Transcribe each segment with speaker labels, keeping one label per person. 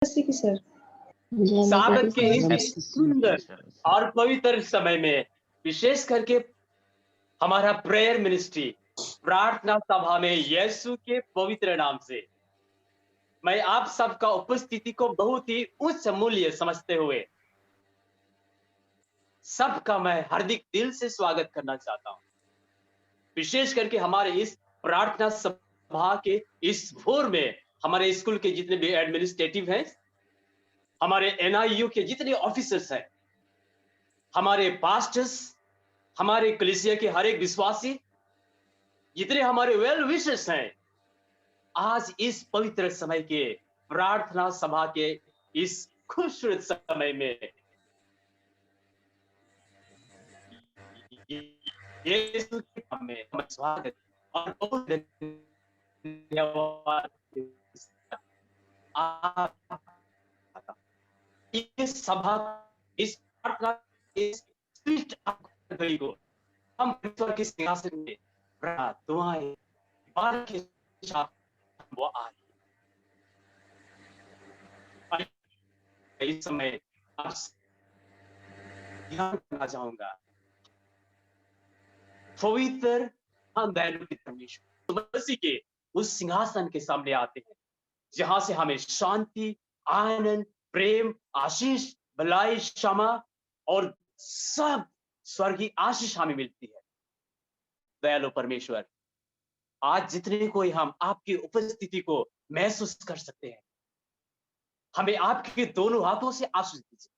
Speaker 1: की सर।
Speaker 2: साबत के इस सुंदर और पवित्र समय में विशेष करके हमारा प्रेयर मिनिस्ट्री प्रार्थना सभा में यीशु के पवित्र नाम से मैं आप सबका उपस्थिति को बहुत ही उच्च मूल्य समझते हुए सबका मैं हार्दिक दिल से स्वागत करना चाहता हूं। विशेष करके हमारे इस प्रार्थना सभा के इस भोर में हमारे स्कूल के जितने भी एडमिनिस्ट्रेटिव हैं, हमारे एनआईयू के जितने ऑफिसर्स हैं, हमारे पास्टर्स, हमारे कलीसिया के हर एक विश्वासी, जितने हमारे वेल विशर्स हैं, आज इस पवित्र समय के प्रार्थना सभा के इस खूबसूरत समय में यीशु के नाम में हम स्वागत और बहुत धन्यवाद। आप इस सभा, इस प्रार्थना, इस श्रेष्ठ घड़ी को हम ईश्वर के सिंहासन में दुआएं बार के साथ वो आ रही। इस समय आप ध्यान करना चाहूंगा, पवित्र हम दयालु परमेश्वर मसीह के उस सिंहासन के सामने आते हैं जहां से हमें शांति, आनंद, प्रेम, आशीष, भलाई, क्षमा और सब स्वर्गीय आशीष हमें मिलती है। दयालु परमेश्वर, आज जितने कोई हम आपकी उपस्थिति को महसूस कर सकते हैं, हमें आपके दोनों हाथों से आशीष दीजिए।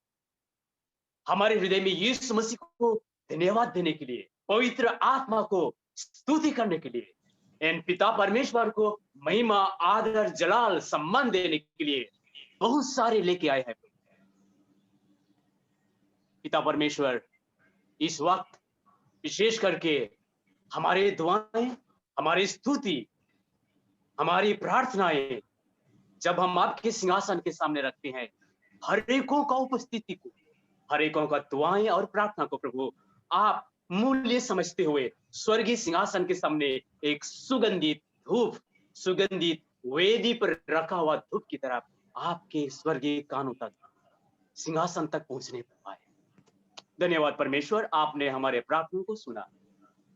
Speaker 2: हमारे हृदय में यीशु मसीह को धन्यवाद देने के लिए, पवित्र आत्मा को स्तुति करने के लिए, इन पिता परमेश्वर को महिमा, आदर, जलाल, सम्मान देने के लिए बहुत सारे लेके आए हैं। पिता परमेश्वर, इस वक्त विशेष करके हमारे दुआएं, हमारी स्तुति, हमारी प्रार्थनाएं जब हम आपके सिंहासन के सामने रखते हैं, हर एकों का उपस्थिति को, हर एकों का दुआएं और प्रार्थना को प्रभु आप मूल्य समझते हुए स्वर्गीय सिंहासन के सामने एक सुगंधित धूप, सुगंधित वेदी पर रखा हुआ धूप की तरह आपके स्वर्गीय कानों तक, सिंहासन तक पहुंचने पाए। धन्यवाद परमेश्वर, आपने हमारे प्रार्थना को सुना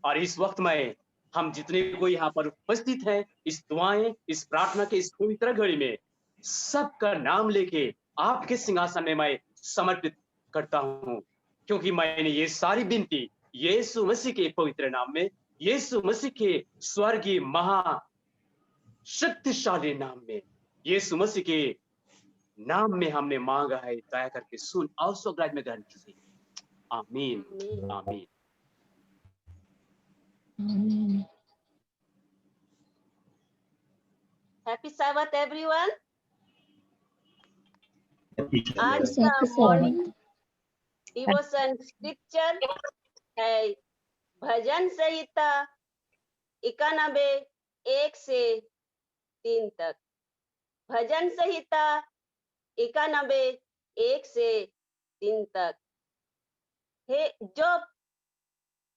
Speaker 2: और इस वक्त में हम जितने कोई यहाँ पर उपस्थित हैं, इस दुआएं, इस प्रार्थना के इस पवित्र घड़ी में सबका नाम लेके आपके सिंहासन में मैं समर्पित करता हूं, क्योंकि मैंने ये सारी विनती यीशु मसीह के पवित्र नाम में, यीशु मसीह के स्वर्गीय महा शक्तिशाली नाम में, यीशु मसीह के नाम में हमने मांगा है। दया करके सुन और स्वग्राज में ग्रहण कीजिए। आमीन, आमीन।
Speaker 3: Happy Sabbath, everyone. आज
Speaker 1: Happy
Speaker 3: का
Speaker 1: Sabbath.
Speaker 3: मॉर्निंग डिवोशन स्क्रिप्चर है भजन संहिता 91 1 से 3 तक। भजन संहिता 91 1 से 3 तक। हे जो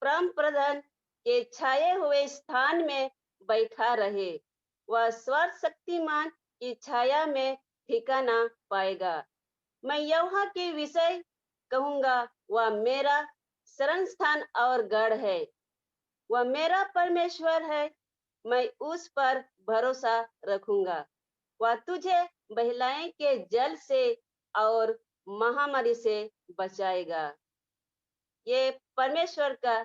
Speaker 3: परम प्रधान के छाए हुए स्थान में बैठा रहे, वह स्वर्ग शक्तिमान की छाया में ठिकाना पाएगा। मैं यहोवा के विषय कहूंगा, वह मेरा शरण स्थान और गढ़ है, वह मेरा परमेश्वर है, मैं उस पर भरोसा रखूंगा। वह तुझे बहलाए के जल से और महामारी से बचाएगा। ये परमेश्वर का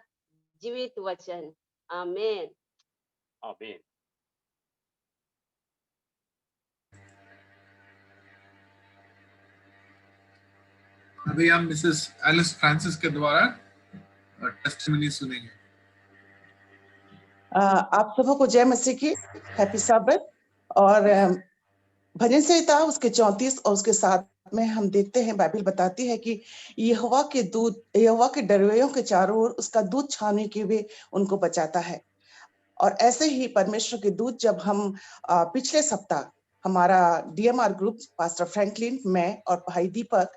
Speaker 3: जीवित वचन। आमीन,
Speaker 2: आमीन।
Speaker 4: अभी हम मिसेस एलिस फ्रांसिस के द्वारा टेस्टिमनी सुनेंगे।
Speaker 5: आप सबों को जय मसीह की, हैप्पी सब्बाथ। और भजन संहिता उसके 34 और उसके 7 में हम देखते हैं, बाइबल बताती है कि यहोवा के दूत, यहोवा के डरवैयों के चारों ओर उसका दूत छावनी के हुए उनको बचाता है। और ऐसे ही परमेश्वर के दूत, जब हम पिछले सप्ताह हमारा डीएमआर ग्रुप, पास्टर फ्रैंकलिन, मैं और भाई दीपक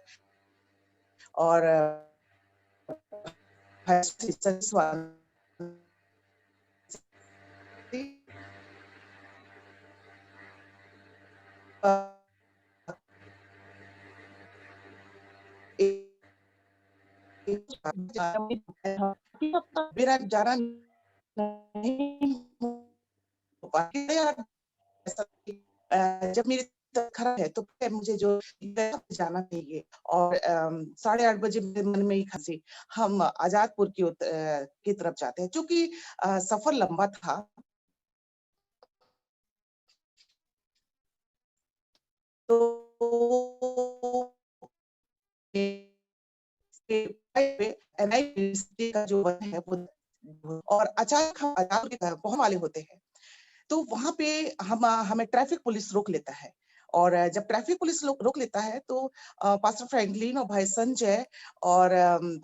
Speaker 5: और मेरा जाना नहीं हो पाया। जब मेरी तबीयत खराब है तो फिर मुझे जो जाना चाहिए और 8:30 बजे मेरे मन में ही खांसी, हम आजादपुर की तरफ जाते हैं, क्योंकि सफर लंबा था। तो NICT का जो वन है वो, और अचानक हम आजादपुर के पहुंचने वाले होते हैं, तो वहां पे हमें ट्रैफिक पुलिस रोक लेता है। और जब ट्रैफिक पुलिस रोक लेता है तो पास्टर फ्रैंकलिन और भाई संजय और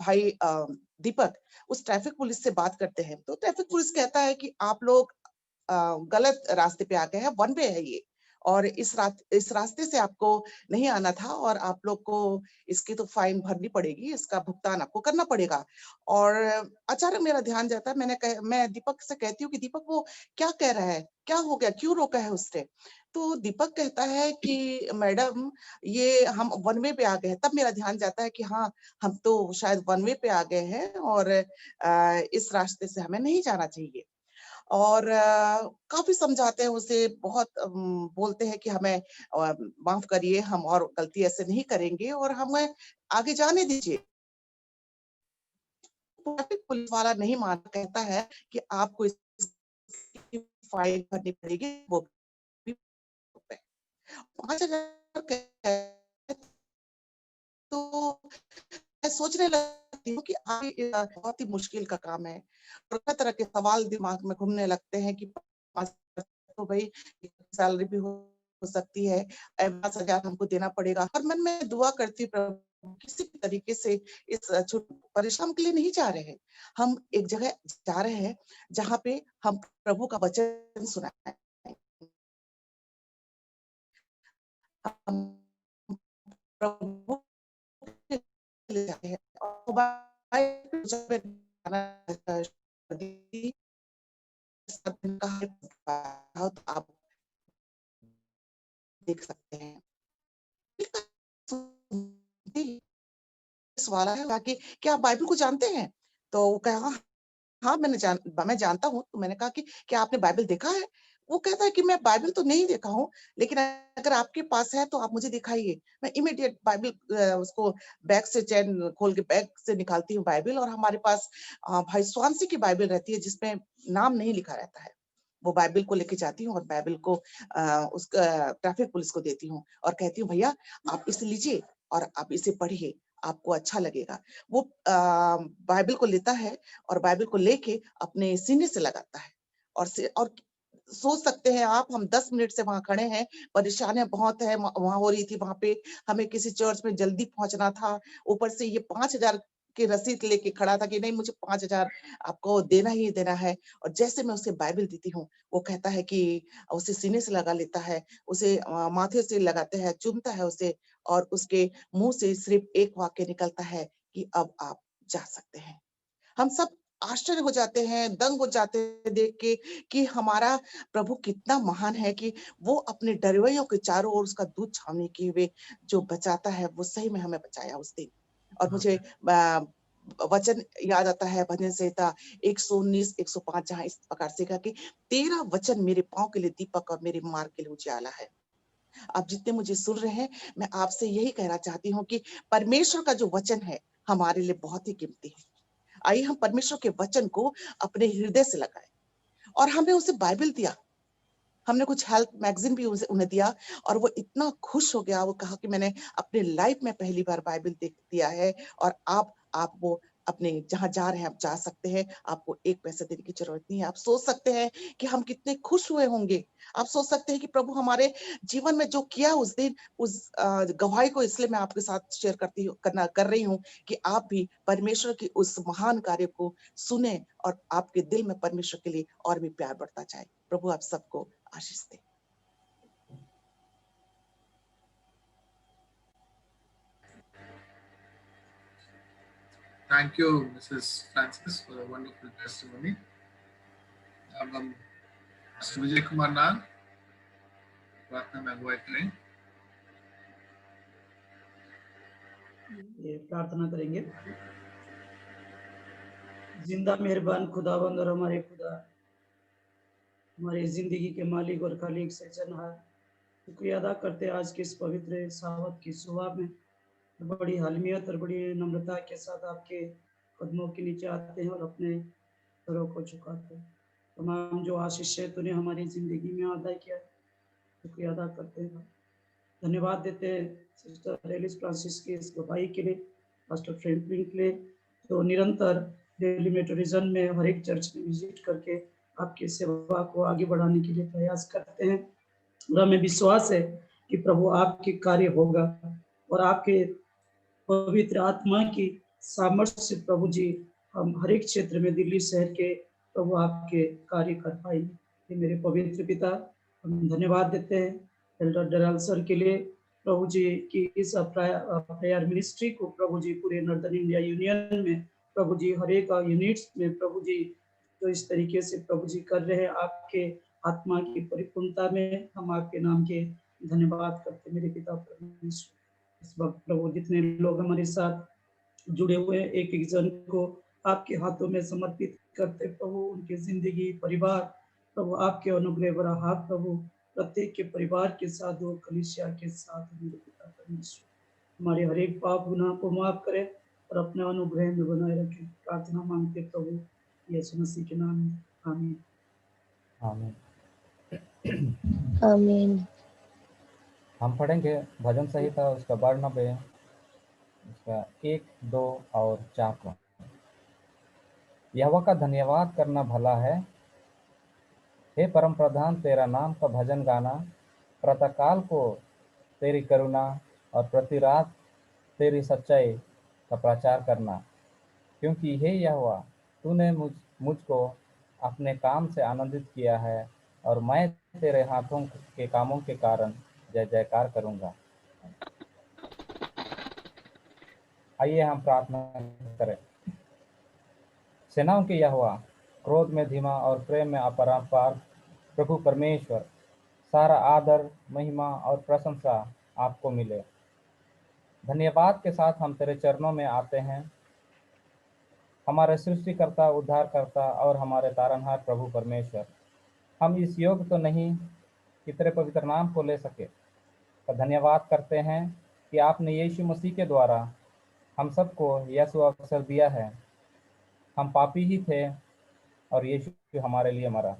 Speaker 5: भाई दीपक उस ट्रैफिक पुलिस से बात करते हैं। तो ट्रैफिक पुलिस कहता है कि आप लोग गलत रास्ते पे आ गए हैं, वन वे है ये, और इस रास्ते से आपको नहीं आना था, और आप लोग को इसकी तो फाइन भरनी पड़ेगी, इसका भुगतान आपको करना पड़ेगा। और अचानक मेरा ध्यान जाता है, मैं दीपक से कहती हूँ कि दीपक वो क्या कह रहा है, क्या हो गया, क्यों रोका है उसने? तो दीपक कहता है कि मैडम ये हम वन वे पे आ गए हैं। तब मेरा ध्यान जाता है कि हाँ, हम तो शायद वन वे पे आ गए हैं और इस रास्ते से हमें नहीं जाना चाहिए। और काफी समझाते हैं उसे, बहुत बोलते हैं कि हमें माफ करिए, हम और गलती ऐसे नहीं करेंगे और हमें आगे जाने दीजिए। ट्रैफिक पुलिस वाला नहीं मानता, कहता है कि आपको इसकी फाइन भरनी पड़ेगी, वो भी 5,000। तो मैं सोचने लगती हूँ कि आगे बहुत ही मुश्किल का काम है, और तरह तरह के सवाल दिमाग में घूमने लगते हैं कि 5,000 तो भाई सैलरी भी हो सकती है, 5,000 हमको देना पड़ेगा। और मन में दुआ करती हूँ, प्रभु किसी भी तरीके से इस परिश्रम के लिए नहीं जा रहे हैं, हम एक जगह जा रहे हैं जहाँ पे हम प्रभु का वचन सुनाएं, हम प्रभु के लिए जा रहे हैं। और आप देख सकते हैं। सवाल है कि क्या आप बाइबल को जानते हैं? तो वो कहा हाँ, मैं जानता हूँ। तो मैंने कहा कि क्या आपने बाइबल देखा है? वो कहता है कि मैं बाइबल तो नहीं देखा हूँ, लेकिन अगर आपके पास है तो आप मुझे दिखाइए। मैं इमीडिएट बाइबल उसको बैग से चैन खोल के बैग से निकालती हूँ बाइबल, और हमारे पास भाई स्वांसी की बाइबल रहती है जिसमें नाम नहीं लिखा रहता है। वो बाइबल को लेके जाती हूँ और बाइबल को उसका ट्रैफिक पुलिस को देती हूँ और कहती हूँ भैया आप इसे लीजिए और आप इसे पढ़िए, आपको अच्छा लगेगा। वो बाइबल को लेता है और बाइबल को लेके अपने सीने से लगाता है, और सोच सकते हैं आप, हम 10 मिनट से वहां खड़े हैं, परेशानियां बहुत है वहां हो रही थी। वहां पे हमें किसी चर्च में जल्दी पहुंचना था, ऊपर से ये 5,000 की रसीद लेके खड़ा था कि नहीं मुझे 5,000 आपको देना ही देना है। और जैसे मैं उसे बाइबल देती हूँ, वो कहता है कि उसे सीने से लगा लेता है, उसे माथे से लगाते हैं, चूमता है उसे, और उसके मुंह से सिर्फ एक वाक्य निकलता है कि अब आप जा सकते हैं। हम सब आश्चर्य हो जाते हैं, दंग हो जाते हैं देख के कि हमारा प्रभु कितना महान है कि वो अपने डरवैयों के चारों ओर उसका दूध छावनी किए हुए जो बचाता है, वो सही में हमें बचाया उस दिन। और मुझे वचन याद आता है, भजन संहिता 119 105, जहाँ इस प्रकार से कहा कि तेरा वचन मेरे पांव के लिए दीपक और मेरे मार्ग के लिए उजियाला है। आप जितने मुझे सुन रहे हैं, मैं आपसे यही कहना चाहती हूँ कि परमेश्वर का जो वचन है हमारे लिए बहुत ही कीमती है। आइए हम परमेश्वर के वचन को अपने हृदय से लगाएं। और हमने उसे बाइबल दिया, हमने कुछ हेल्प मैगजीन भी उन्हें दिया, और वो इतना खुश हो गया। वो कहा कि मैंने अपने लाइफ में पहली बार बाइबल देख दिया है, और आप वो अपने जहां जा रहे हैं आप जा सकते हैं, आपको एक पैसा देने की जरूरत नहीं है। आप सोच सकते हैं कि हम कितने खुश हुए होंगे। आप सोच सकते हैं कि प्रभु हमारे जीवन में जो किया उस दिन, उस गवाही को इसलिए मैं आपके साथ शेयर कर रही हूँ कि आप भी परमेश्वर की उस महान कार्य को सुने और आपके दिल में परमेश्वर के लिए और भी प्यार बढ़ता जाए। प्रभु आप सबको आशीष दे।
Speaker 4: Thank you, Mrs. Francis, for a wonderful testimony. अब हम विजय कुमार नाग प्रार्थना में अगुवाई करें।
Speaker 1: ये प्रार्थना करेंगे। जिंदा मेहरबान खुदाबंद और हमारे खुदा, हमारी जिंदगी के मालिक और खालिक सृजनहार, शुक्रिया अदा करते हैं आज के इस पवित्र सावत की सुबह में। बड़ी हलमियत और बड़ी नम्रता के साथ आपके कदमों के नीचे आते हैं और अपने सरों को झुकाते हैं। तमाम जो आशीष है तूने हमारी जिंदगी में अदा किया, शुक्रिया अदा करते हैं। धन्यवाद देते हैं सिस्टर एलिस फ्रांसिस की इस गवाही के लिए, पास्टर फ्रैंकलिन के लिए, जो निरंतर डेली मेट्रोरिज्म में हर एक चर्च में विजिट करके आपकी सेवा को आगे बढ़ाने के लिए प्रयास करते हैं। और हमें विश्वास है कि प्रभु आपके कार्य होगा और आपके पवित्र आत्मा की सामर्थ्य से प्रभु जी हम हर एक क्षेत्र में दिल्ली शहर के प्रभु आपके कार्य कर पाएंगे। ये मेरे पवित्र पिता, हम धन्यवाद देते हैं एल्डर डराल सर के लिए प्रभु जी की इस प्रेयर मिनिस्ट्री को प्रभु जी पूरे नॉर्दर्न इंडिया यूनियन में प्रभु जी हर एक यूनिट्स में प्रभु जी जो इस तरीके से प्रभु जी कर रहे हैं आपके आत्मा की परिपूर्णता में, हम आपके नाम के धन्यवाद करते मेरे पिता परमेश्वर। इस वक्त प्रभु जितने लोग हमारे साथ जुड़े हुए हैं, एक एक जन को आपके हाथों में समर्पित करते प्रभु, उनकी जिंदगी परिवार प्रभु आपके अनुग्रह भरा हाथ प्रभु प्रत्येक के परिवार के साथ हो, कलीसिया के साथ मेरे पिता परमेश्वर हमारे हर एक पाप गुनाह को माफ करे और अपने अनुग्रह में बनाए रखे। प्रार्थना मांगते प्रभु यीशु मसीह के नाम में, आमीन।
Speaker 6: आमीन।
Speaker 7: आमीन।
Speaker 6: हम पढ़ेंगे भजन संहिता उसका 92 उसका 1, 2 और 4 को। यहोवा का धन्यवाद करना भला है, हे परम प्रधान तेरा नाम का भजन गाना, प्रातःकाल को तेरी करुणा और प्रति रात तेरी सच्चाई का प्रचार करना, क्योंकि हे यहोवा तूने मुझको अपने काम से आनंदित किया है और मैं तेरे हाथों के कामों के कारण जय जयकार करूंगा। आइए हम प्रार्थना करें। सेनाओं के यहोवा, क्रोध में धीमा और प्रेम में अपरंपार प्रभु परमेश्वर, सारा आदर महिमा और प्रशंसा आपको मिले। धन्यवाद के साथ हम तेरे चरणों में आते हैं, हमारे सृष्टिकर्ता, उद्धारकर्ता और हमारे तारनहार प्रभु परमेश्वर। हम इस योग्य तो नहीं कि तेरे पवित्र नाम को ले सके, तो धन्यवाद करते हैं कि आपने यीशु मसीह के द्वारा हम सबको यह अवसर दिया है। हम पापी ही थे और यीशु हमारे लिए मरा।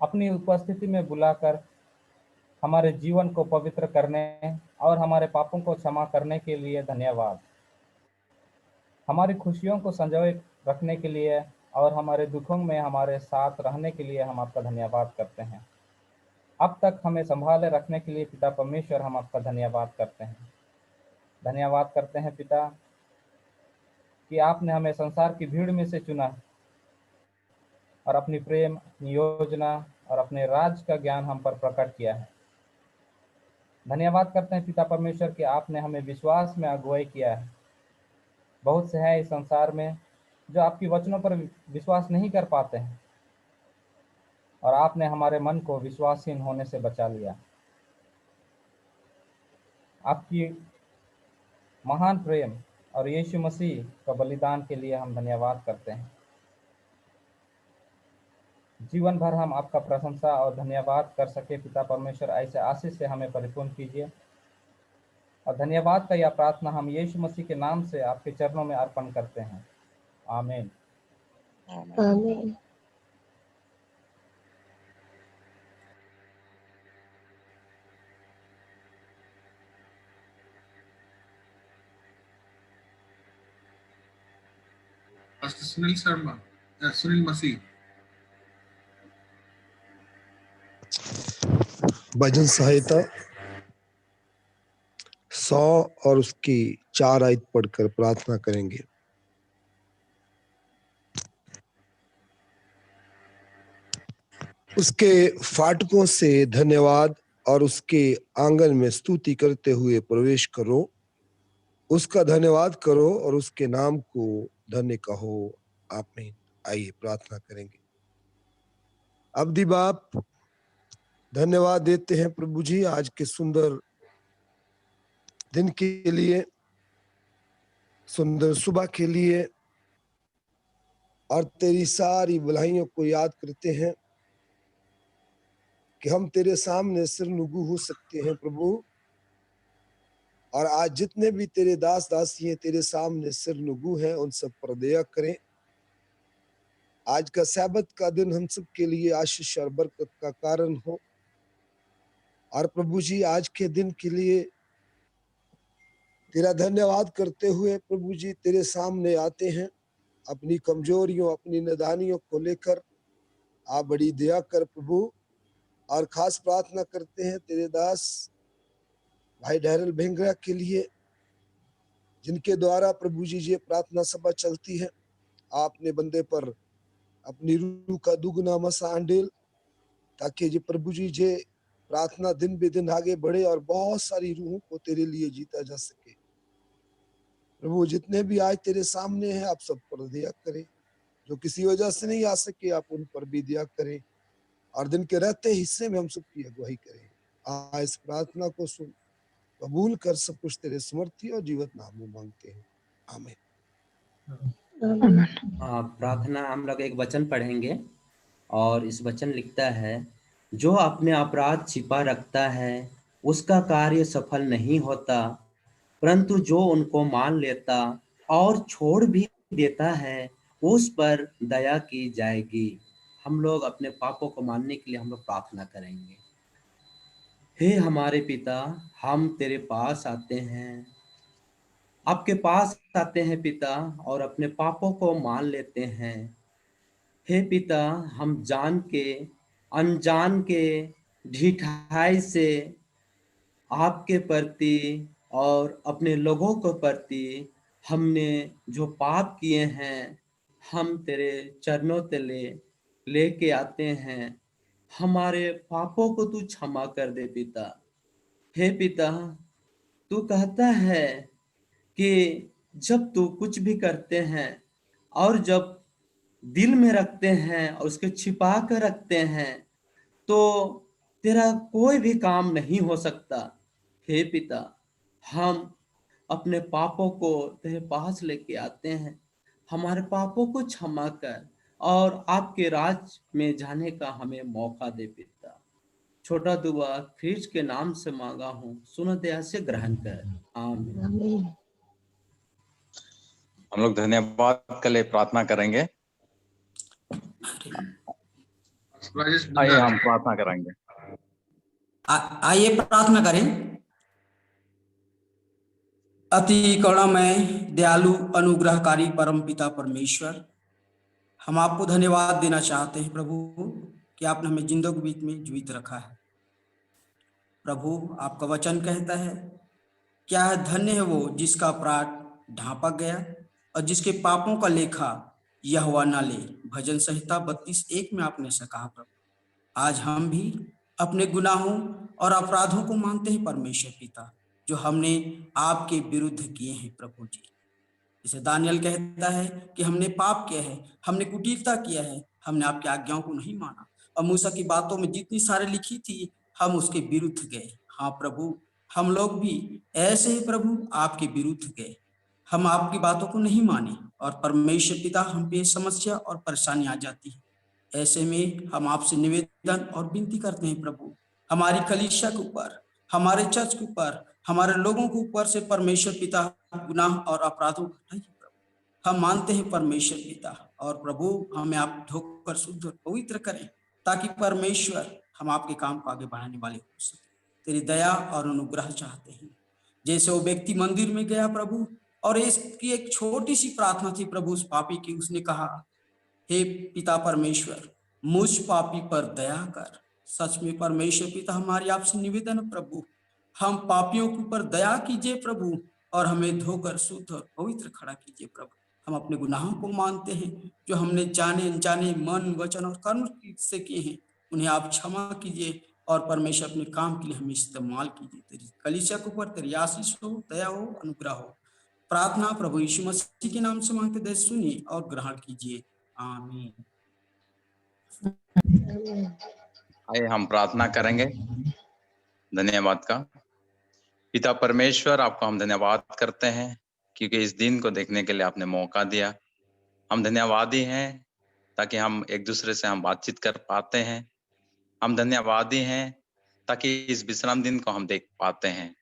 Speaker 6: अपनी उपस्थिति में बुलाकर हमारे जीवन को पवित्र करने और हमारे पापों को क्षमा करने के लिए धन्यवाद। हमारी खुशियों को संजोए रखने के लिए और हमारे दुखों में हमारे साथ रहने के लिए हम आपका धन्यवाद करते हैं। अब तक हमें संभाले रखने के लिए पिता परमेश्वर हम आपका धन्यवाद करते हैं। धन्यवाद करते हैं पिता कि आपने हमें संसार की भीड़ में से चुना और अपनी प्रेम, अपनी योजना और अपने राज का ज्ञान हम पर प्रकट किया है। धन्यवाद करते हैं पिता परमेश्वर कि आपने हमें विश्वास में अगुवाई किया है। बहुत से हैं इस संसार में जो आपकी वचनों पर विश्वास नहीं कर पाते हैं और आपने हमारे मन को विश्वासहीन होने से बचा लिया। आपकी महान प्रेम और यीशु मसीह का बलिदान के लिए हम धन्यवाद करते हैं। जीवन भर हम आपका प्रशंसा और धन्यवाद कर सके पिता परमेश्वर, ऐसे आशीष से हमें परिपूर्ण कीजिए। और धन्यवाद का यह प्रार्थना हम यीशु मसीह के नाम से आपके चरणों में अर्पण करते हैं। आमीन।
Speaker 7: आमीन।
Speaker 4: Pastor Sunil Sharma, Sunil Masih.
Speaker 8: भजन संहिता 100 और उसकी 4 आयत पढ़कर प्रार्थना करेंगे। उसके फाटकों से धन्यवाद और उसके आंगन में स्तुति करते हुए प्रवेश करो। उसका धन्यवाद करो और उसके नाम को धन्य कहो। आमीन। आइए प्रार्थना करेंगे। अब्दी बाप, धन्यवाद देते हैं प्रभु जी आज के सुंदर दिन के लिए, सुंदर सुबह के लिए, और तेरी सारी भलाइयों को याद करते हैं कि हम तेरे सामने सिर नुगू हो सकते हैं प्रभु। और आज जितने भी तेरे दास दासी हैं तेरे सामने सिर नुगू हैं, उन सब पर दया करें। आज का सैबत का दिन हम सब के लिए आशीष और बरकत का कारण हो। और प्रभु जी आज के दिन के लिए तेरा धन्यवाद करते हुए प्रभु जी तेरे सामने आते हैं अपनी कमजोरियों अपनी नादानियों को लेकर। आप बड़ी दया कर प्रभु। और खास प्रार्थना करते हैं तेरे दास भाई डैरल भेंगरा के लिए, जिनके द्वारा प्रभु जी ये प्रार्थना सभा चलती है। आपने बंदे पर अपनी रूह का दुगना मसा अंडेल, ताकि ये प्रभु जी ये प्रार्थना दिन बे दिन आगे बढ़े और बहुत सारी रूहों को तेरे लिए जीता जा सके। प्रभु जितने भी आज तेरे सामने हैं आप सब पर दया करें, जो किसी वजह से नहीं आ सके आप उन पर भी दया करें। और दिन के रहते हिस्से में हम सबकी अगुवाई करें। इस प्रार्थना को सुन कबूल कर, सब कुछ तेरे समर्थी और जीवित नाम में मांगते हैं, आमीन।
Speaker 9: प्रार्थना हम लोग एक वचन पढ़ेंगे और इस वचन लिखता है, जो अपने अपराध छिपा रखता है उसका कार्य सफल नहीं होता, परंतु जो उनको मान लेता और छोड़ भी देता है उस पर दया की जाएगी। हम लोग अपने पापों को मानने के लिए हम लोग प्रार्थना करेंगे। हे हमारे पिता, हम तेरे पास आते हैं, आपके पास आते हैं पिता, और अपने पापों को मान लेते हैं। हे पिता, हम जान के अनजान के ढिठाई से आपके प्रति और अपने लोगों के प्रति हमने जो पाप किए हैं, हम तेरे चरणों तले लेके आते हैं। हमारे पापों को तू क्षमा कर दे पिता। हे पिता, तू कहता है कि जब तू कुछ भी करते हैं और जब दिल में रखते हैं और उसके छिपा कर रखते हैं तो तेरा कोई भी काम नहीं हो सकता। हे पिता, हम अपने पापों को तेरे पास लेके आते हैं, हमारे पापों को क्षमा कर और आपके राज में जाने का हमें मौका दे पिता। छोटा दुआ ख्रीस्ट के नाम से मांगा हूँ, सुन दया से ग्रहण कर, आमीन।
Speaker 10: हम लोग धन्यवाद के लिए प्रार्थना करेंगे। आइए हम प्रार्थना करेंगे।
Speaker 11: आइए प्रार्थना करें। अति करुणामय दयालु अनुग्रहकारी परम पिता परमेश्वर, हम आपको धन्यवाद देना चाहते हैं प्रभु कि आपने हमें जिंदगी बीच में जीवित रखा है। प्रभु, आपका वचन कहता है, क्या है धन्य है वो जिसका अपराध ढांपा गया और जिसके पापों का लेखा यहोवा ना ले। भजन संहिता 32:1 में आपने ऐसा कहा प्रभु। आज हम भी अपने गुनाहों और अपराधों को मानते हैं परमेश्वर पिता, जो हमने आपके विरुद्ध किए हैं प्रभु जी। जैसे दानियल कहता है कि हमने पाप किया है, हमने कुटिलता किया है, हमने आपकी आज्ञाओं को नहीं माना और मूसा की बातों में जितनी सारे लिखी थी हम उसके विरुद्ध गए। हाँ प्रभु, हम लोग भी ऐसे ही प्रभु आपके विरुद्ध गए, हम आपकी बातों को नहीं माने और परमेश्वर पिता हम पे समस्या और परेशानी आ जाती है। ऐसे में हम आपसे निवेदन और विनती करते हैं प्रभु, हमारी कलीसिया के ऊपर, हमारे चर्च के ऊपर, हमारे लोगों के ऊपर से परमेश्वर पिता गुनाह और अपराधों को हटाइए प्रभु। हम मानते हैं परमेश्वर पिता, और प्रभु हमें आप धोकर शुद्ध और पवित्र करें ताकि परमेश्वर हम आपके काम को आगे बढ़ाने वाले हो सके। तेरी दया और अनुग्रह चाहते हैं। जैसे वो व्यक्ति मंदिर में गया प्रभु और इसकी एक छोटी सी प्रार्थना थी प्रभु उस पापी की, उसने कहा, हे पिता परमेश्वर, मुझ पापी पर दया कर। सच में परमेश्वर पिता हमारी आपसे निवेदन है प्रभु, हम पापियों के ऊपर दया कीजिए प्रभु और हमें धोकर शुद्ध और पवित्र खड़ा कीजिए प्रभु। हम अपने गुनाहों को मानते हैं जो हमने जाने अनजाने मन वचन और कर्म से किए हैं, उन्हें आप क्षमा कीजिए और परमेश्वर अपने काम के लिए हमें इस्तेमाल कीजिए। तेरी कलीसिया के ऊपर तेरी आशीष हो, दया हो, अनुग्रह हो। प्रार्थना प्रभु यीशु मसीह के नाम से मांगते दे सुनिए और ग्रहण कीजिए, आमीन।
Speaker 10: आइए हम प्रार्थना करेंगे धन्यवाद का। पिता परमेश्वर, आपको हम धन्यवाद करते हैं क्योंकि इस दिन को देखने के लिए आपने मौका दिया। हम धन्यवादी हैं ताकि हम एक दूसरे से हम बातचीत कर पाते हैं। हम धन्यवादी हैं ताकि इस विश्राम दिन को हम देख पाते हैं।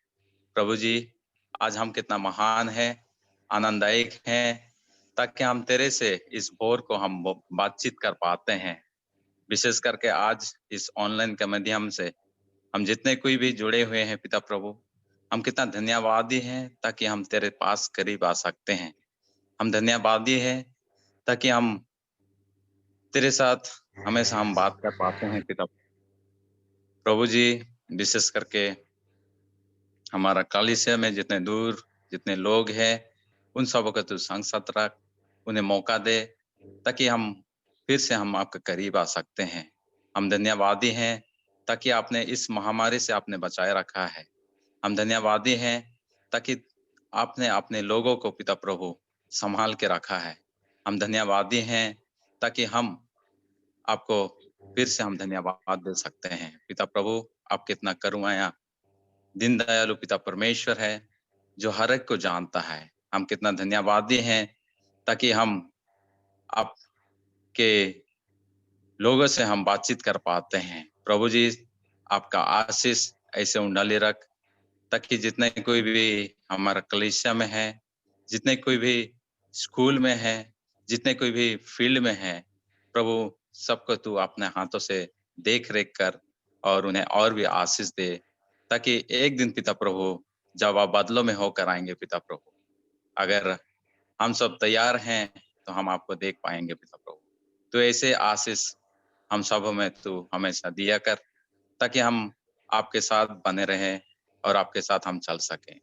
Speaker 10: प्रभु जी, आज हम कितना महान है, आनंददायक हैं, ताकि हम तेरे से इस भोर को हम बातचीत कर पाते हैं। विशेष करके आज इस ऑनलाइन के माध्यम से हम जितने कोई भी जुड़े हुए हैं पिता प्रभु, हम कितना धन्यवादी हैं ताकि हम तेरे पास करीब आ सकते हैं। हम धन्यवादी हैं ताकि हम तेरे साथ हमेशा हम बात कर पाते हैं पिता प्रभु जी। विशेष करके हमारा कलीसिया में जितने दूर जितने लोग हैं, उन सबों को तू संग साथ रख, उन्हें मौका दे ताकि हम फिर से हम आपके करीब आ सकते हैं। हम धन्यवादी हैं ताकि आपने इस महामारी से आपने बचाए रखा है। हम धन्यवादी हैं ताकि आपने अपने लोगों को पिता प्रभु संभाल के रखा है। हम धन्यवादी हैं ताकि हम आपको फिर से हम धन्यवाद दे सकते हैं। पिता प्रभु, आप कितना करुणाया दिन दयालु पिता परमेश्वर है जो हर एक को जानता है। हम कितना धन्यवादी हैं ताकि हम आपके लोगों से हम बातचीत कर पाते हैं। प्रभु जी, आपका आशीष ऐसे उंडाले रख ताकि जितने कोई भी हमारा कलीसिया में है, जितने कोई भी स्कूल में है, जितने कोई भी फील्ड में है, प्रभु सबको तू अपने हाथों से देख रेख कर और उन्हें और भी आशीष दे ताकि एक दिन पिता प्रभु जब आप बादलों में होकर आएंगे पिता प्रभु, अगर हम सब तैयार हैं तो हम आपको देख पाएंगे पिता प्रभु। तो ऐसे आशीष हम सब में तू हमेशा दिया कर ताकि हम आपके साथ बने रहें और आपके साथ हम चल सकें।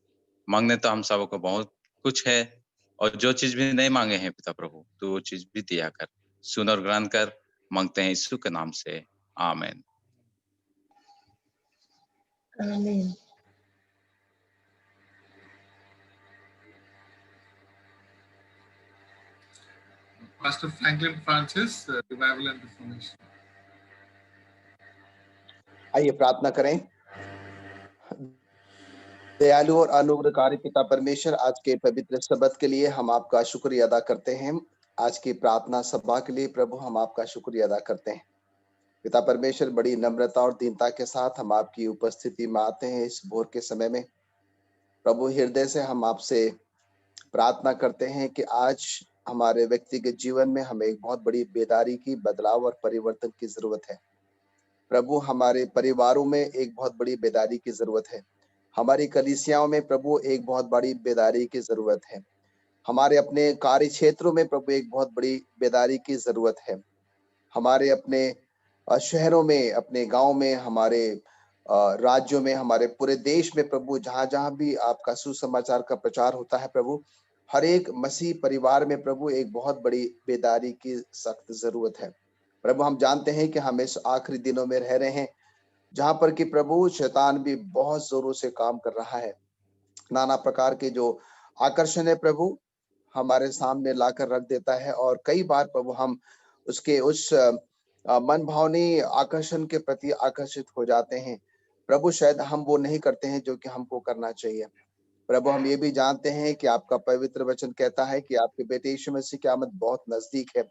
Speaker 10: मांगने तो हम सबको बहुत कुछ है और जो चीज भी नहीं मांगे हैं पिता प्रभु, तो वो चीज भी दिया कर। सुन और ग्रहण कर, मांगते हैं यीशु के नाम से, आमीन।
Speaker 7: आमीन।
Speaker 4: Pastor Franklin Francis, Revival and Reformation.
Speaker 12: आइए प्रार्थना करें। दयालु और अनुग्रहकारी पिता परमेश्वर, आज के पवित्र शब्द के लिए हम आपका शुक्रिया अदा करते हैं। आज की प्रार्थना सभा के लिए प्रभु हम आपका शुक्रिया अदा करते हैं। पिता परमेश्वर, बड़ी नम्रता और दीनता के साथ हम आपकी उपस्थिति में आते हैं इस भोर के समय में। प्रभु, हृदय से हम आपसे प्रार्थना करते हैं कि आज हमारे व्यक्तिगत जीवन में हमें एक बहुत बड़ी बेदारी की, बदलाव और परिवर्तन की जरूरत है। प्रभु, हमारे परिवारों में एक बहुत बड़ी बेदारी की जरूरत है। हमारी कलीसियाओं में प्रभु एक बहुत बड़ी बेदारी की जरूरत है। हमारे अपने कार्य क्षेत्रों में प्रभु एक बहुत बड़ी बेदारी की जरूरत है। हमारे अपने शहरों में, अपने गांव में, हमारे राज्यों में, हमारे पूरे देश में प्रभु जहां जहां भी आपका सुसमाचार का प्रचार होता है प्रभु, हर एक मसीह परिवार में प्रभु एक बहुत बड़ी बेदारी की सख्त जरूरत है। प्रभु, हम जानते हैं कि हम इस आखिरी दिनों में रह रहे हैं जहां पर कि प्रभु शैतान भी बहुत जोरों से काम कर रहा है। नाना प्रकार के जो आकर्षण है प्रभु हमारे सामने लाकर रख देता है और कई बार प्रभु हम उसके उस मन भावनी आकर्षण के प्रति आकर्षित हो जाते हैं। प्रभु, शायद हम वो नहीं करते हैं जो कि हमको करना चाहिए। प्रभु, हम ये भी जानते हैं कि आपका पवित्र वचन कहता है कि आपके बेटे यीशु मसीह की आमद बहुत नजदीक है।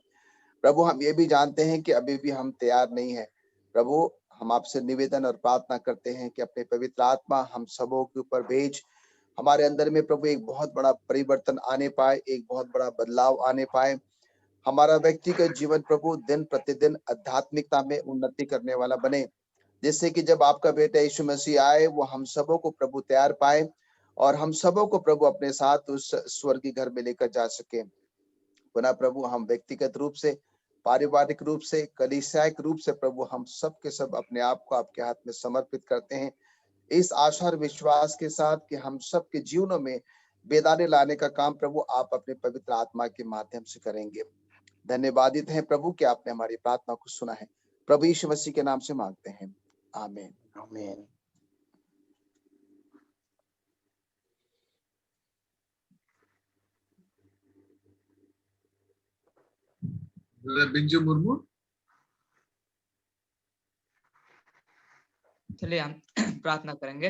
Speaker 12: प्रभु, हम ये भी जानते हैं कि अभी भी हम तैयार नहीं है। प्रभु, हम आपसे निवेदन और प्रार्थना करते हैं कि अपने पवित्र आत्मा हम सबों के ऊपर भेज, हमारे अंदर में प्रभु एक बहुत बड़ा परिवर्तन आने पाए, एक बहुत बड़ा बदलाव आने पाए। हमारा व्यक्तिगत जीवन प्रभु दिन प्रतिदिन आध्यात्मिकता में उन्नति करने वाला बने, जिससे कि जब आपका बेटा यीशु मसीह आए वो हम सबों को प्रभु तैयार पाए और हम सबों को प्रभु अपने साथ उस स्वर्गीय घर में लेकर जा सके। पुनः प्रभु, हम व्यक्तिगत रूप से, पारिवारिक रूप से, कलीसियायिक रूप से प्रभु हम सब के सब अपने आप को आपके हाथ में समर्पित करते हैं, इस आशा और विश्वास के साथ कि हम सब के जीवनों में बेदारी लाने का काम प्रभु आप अपने पवित्र आत्मा के माध्यम से करेंगे। धन्यवादित हैं प्रभु कि आपने हमारी प्रार्थना को सुना है। प्रभु यीशु मसीह के नाम से मांगते हैं, आमीन। आमीन।
Speaker 4: बिंजू मुर्मू।
Speaker 13: चलिए हम प्रार्थना करेंगे।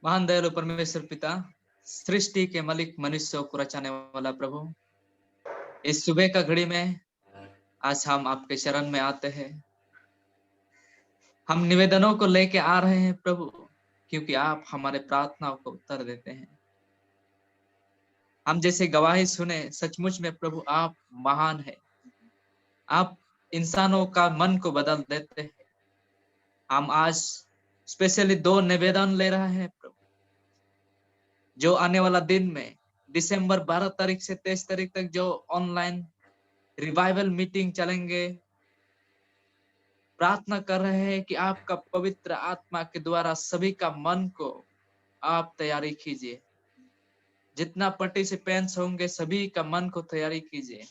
Speaker 13: महान दयालु परमेश्वर पिता, सृष्टि के मालिक, मनुष्यों को रचाने वाला प्रभु, इस सुबह का घड़ी में आज हम आपके शरण में आते हैं। हम निवेदनों को लेके आ रहे हैं प्रभु, क्योंकि आप हमारे प्रार्थनाओं को उत्तर देते हैं। हम जैसे गवाही सुने, सचमुच में प्रभु आप महान है। आप इंसानों का मन को बदल देते हैं। हम आज स्पेशली 2 निवेदन ले रहे हैं प्रभु, जो आने वाला दिन में दिसंबर 12 तारीख से 23 तारीख तक जो ऑनलाइन रिवाइवल मीटिंग चलेंगे, प्रार्थना कर रहे हैं कि आपका पवित्र आत्मा के द्वारा सभी का मन को आप तैयारी कीजिए। जितना पार्टिसिपेंट्स होंगे सभी का मन को तैयारी कीजिए।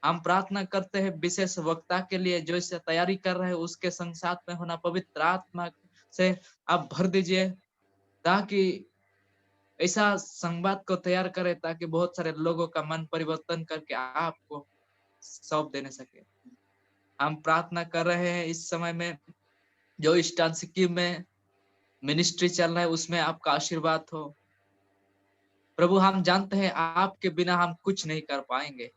Speaker 13: हम प्रार्थना करते हैं विशेष वक्ता के लिए जो इसे तैयारी कर रहे हैं, उसके संग साथ में होना पवित्र आत्मा से आप भर दीजिए, ताकि ऐसा संवाद को तैयार करे ताकि बहुत सारे लोगों का मन परिवर्तन करके आपको सौंप देने सके। हम प्रार्थना कर रहे हैं इस समय में जो ईस्टर्न सिक्किम में मिनिस्ट्री चल रहा है उसमें आपका आशीर्वाद हो प्रभु। हम जानते हैं आपके बिना हम कुछ नहीं कर पाएंगे।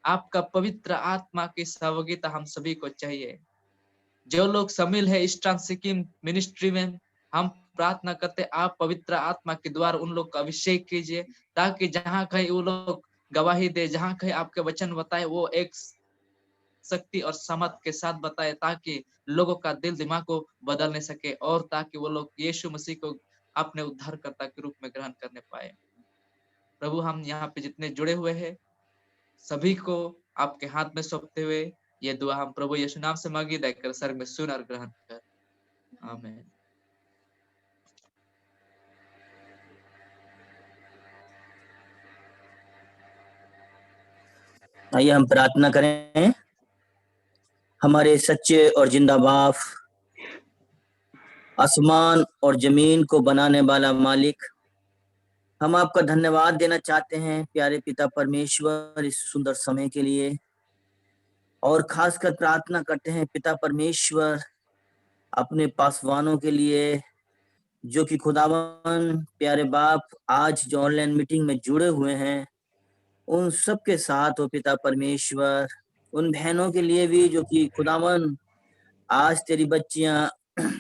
Speaker 13: आपका पवित्र आत्मा की सहभागिता हम सभी को चाहिए। जो लोग शामिल है ईस्टर्न सिक्किम मिनिस्ट्री में, हम प्रार्थना करते आप पवित्र आत्मा के द्वारा उन लोग का अभिषेक कीजिए, ताकि जहां कहीं वो लोग गवाही दे, जहां कहीं आपके वचन बताए, वो एक शक्ति और समर्थ के साथ बताए, ताकि लोगों का दिल दिमाग को बदलने सके और ताकि वो लोग यीशु मसीह को अपने उद्धारकर्ता के रूप में ग्रहण करने पाए। प्रभु हम यहाँ पे जितने जुड़े हुए हैं सभी को आपके हाथ में सौंपते हुए ये दुआ हम प्रभु यीशु नाम से मांगी, देकर स्वर्ग में सुन और ग्रहण कर। आमीन।
Speaker 14: आइए हम प्रार्थना करें। हमारे सच्चे और जिंदा बाप, आसमान और जमीन को बनाने वाला मालिक, हम आपका धन्यवाद देना चाहते हैं प्यारे पिता परमेश्वर इस सुंदर समय के लिए, और खासकर प्रार्थना करते हैं पिता परमेश्वर अपने पासवानों के लिए जो कि खुदावन प्यारे बाप आज जो ऑनलाइन मीटिंग में जुड़े हुए हैं, उन सब के साथ हो पिता परमेश्वर। उन बहनों के लिए भी जो कि खुदावन आज तेरी बच्चियां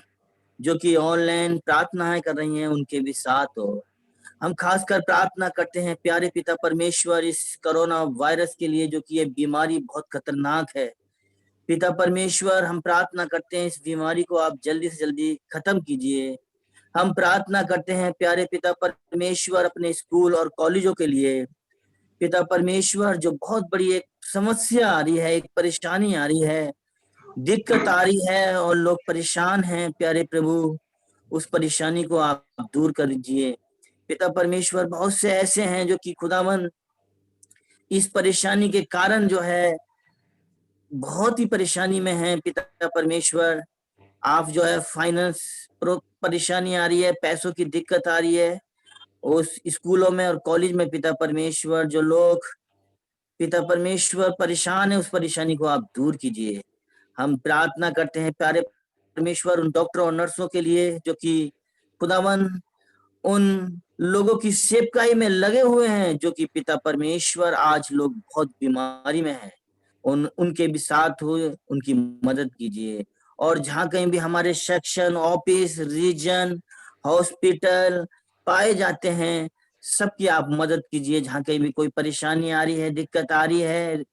Speaker 14: जो कि ऑनलाइन प्रार्थनाएं कर रही हैं, उनके भी साथ हो। हम खासकर प्रार्थना करते हैं प्यारे पिता परमेश्वर इस कोरोना वायरस के लिए, जो कि ये बीमारी बहुत खतरनाक है। पिता परमेश्वर हम प्रार्थना करते हैं इस बीमारी को आप जल्दी से जल्दी खत्म कीजिए। हम प्रार्थना करते हैं प्यारे पिता परमेश्वर अपने स्कूल और कॉलेजों के लिए। पिता परमेश्वर जो बहुत बड़ी एक समस्या आ रही है, एक परेशानी आ रही है, दिक्कत आ रही है और लोग परेशान हैं, प्यारे प्रभु उस परेशानी को आप दूर कर दीजिए। पिता परमेश्वर बहुत से ऐसे हैं जो कि खुदावन इस परेशानी के कारण जो है बहुत ही परेशानी में हैं। पिता परमेश्वर आप जो है फाइनेंस परेशानी आ रही है, पैसों की दिक्कत आ रही है उस स्कूलों में और कॉलेज में। पिता परमेश्वर जो लोग पिता परमेश्वर परेशान है, उस परेशानी को आप दूर कीजिए। हम प्रार्थना करते हैं प्यारे परमेश्वर उन डॉक्टर और नर्सों के लिए जो कि खुदावन उन लोगों की सेवकाई में लगे हुए हैं, जो कि पिता परमेश्वर आज लोग बहुत बीमारी में हैं, उनके भी साथ हो, उनकी मदद कीजिए। और जहाँ कहीं भी हमारे सेक्शन, ऑफिस, रीजन, हॉस्पिटल पाए जाते हैं, सबकी आप मदद कीजिए। जहाँ कहीं भी कोई परेशानी आ रही है, दिक्कत आ रही है,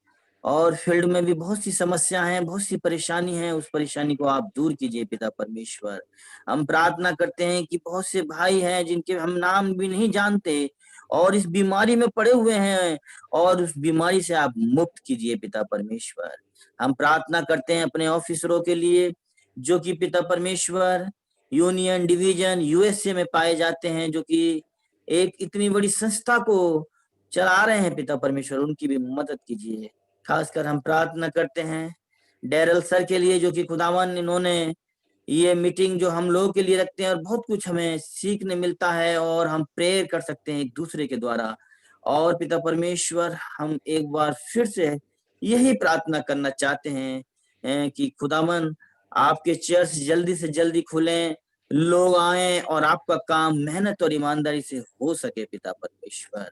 Speaker 14: और फील्ड में भी बहुत सी समस्या है, बहुत सी परेशानी है, उस परेशानी को आप दूर कीजिए पिता परमेश्वर। हम प्रार्थना करते हैं कि बहुत से भाई हैं जिनके हम नाम भी नहीं जानते और इस बीमारी में पड़े हुए हैं, और उस बीमारी से आप मुक्त कीजिए पिता परमेश्वर। हम प्रार्थना करते हैं अपने ऑफिसरों के लिए जो कि पिता परमेश्वर यूनियन डिवीजन यूएसए में पाए जाते हैं, जो कि एक इतनी बड़ी संस्था को चला रहे हैं। पिता परमेश्वर उनकी भी मदद कीजिए। खासकर हम प्रार्थना करते हैं डेरल सर के लिए जो कि खुदावन इन्होंने ये मीटिंग जो हम लोगों के लिए रखते हैं और बहुत कुछ हमें सीखने मिलता है और हम प्रेयर कर सकते हैं एक दूसरे के द्वारा। और पिता परमेश्वर हम एक बार फिर से यही प्रार्थना करना चाहते हैं कि खुदावन आपके चर्च जल्दी से जल्दी खुलें, लोग आए और आपका काम मेहनत और ईमानदारी से हो सके पिता परमेश्वर।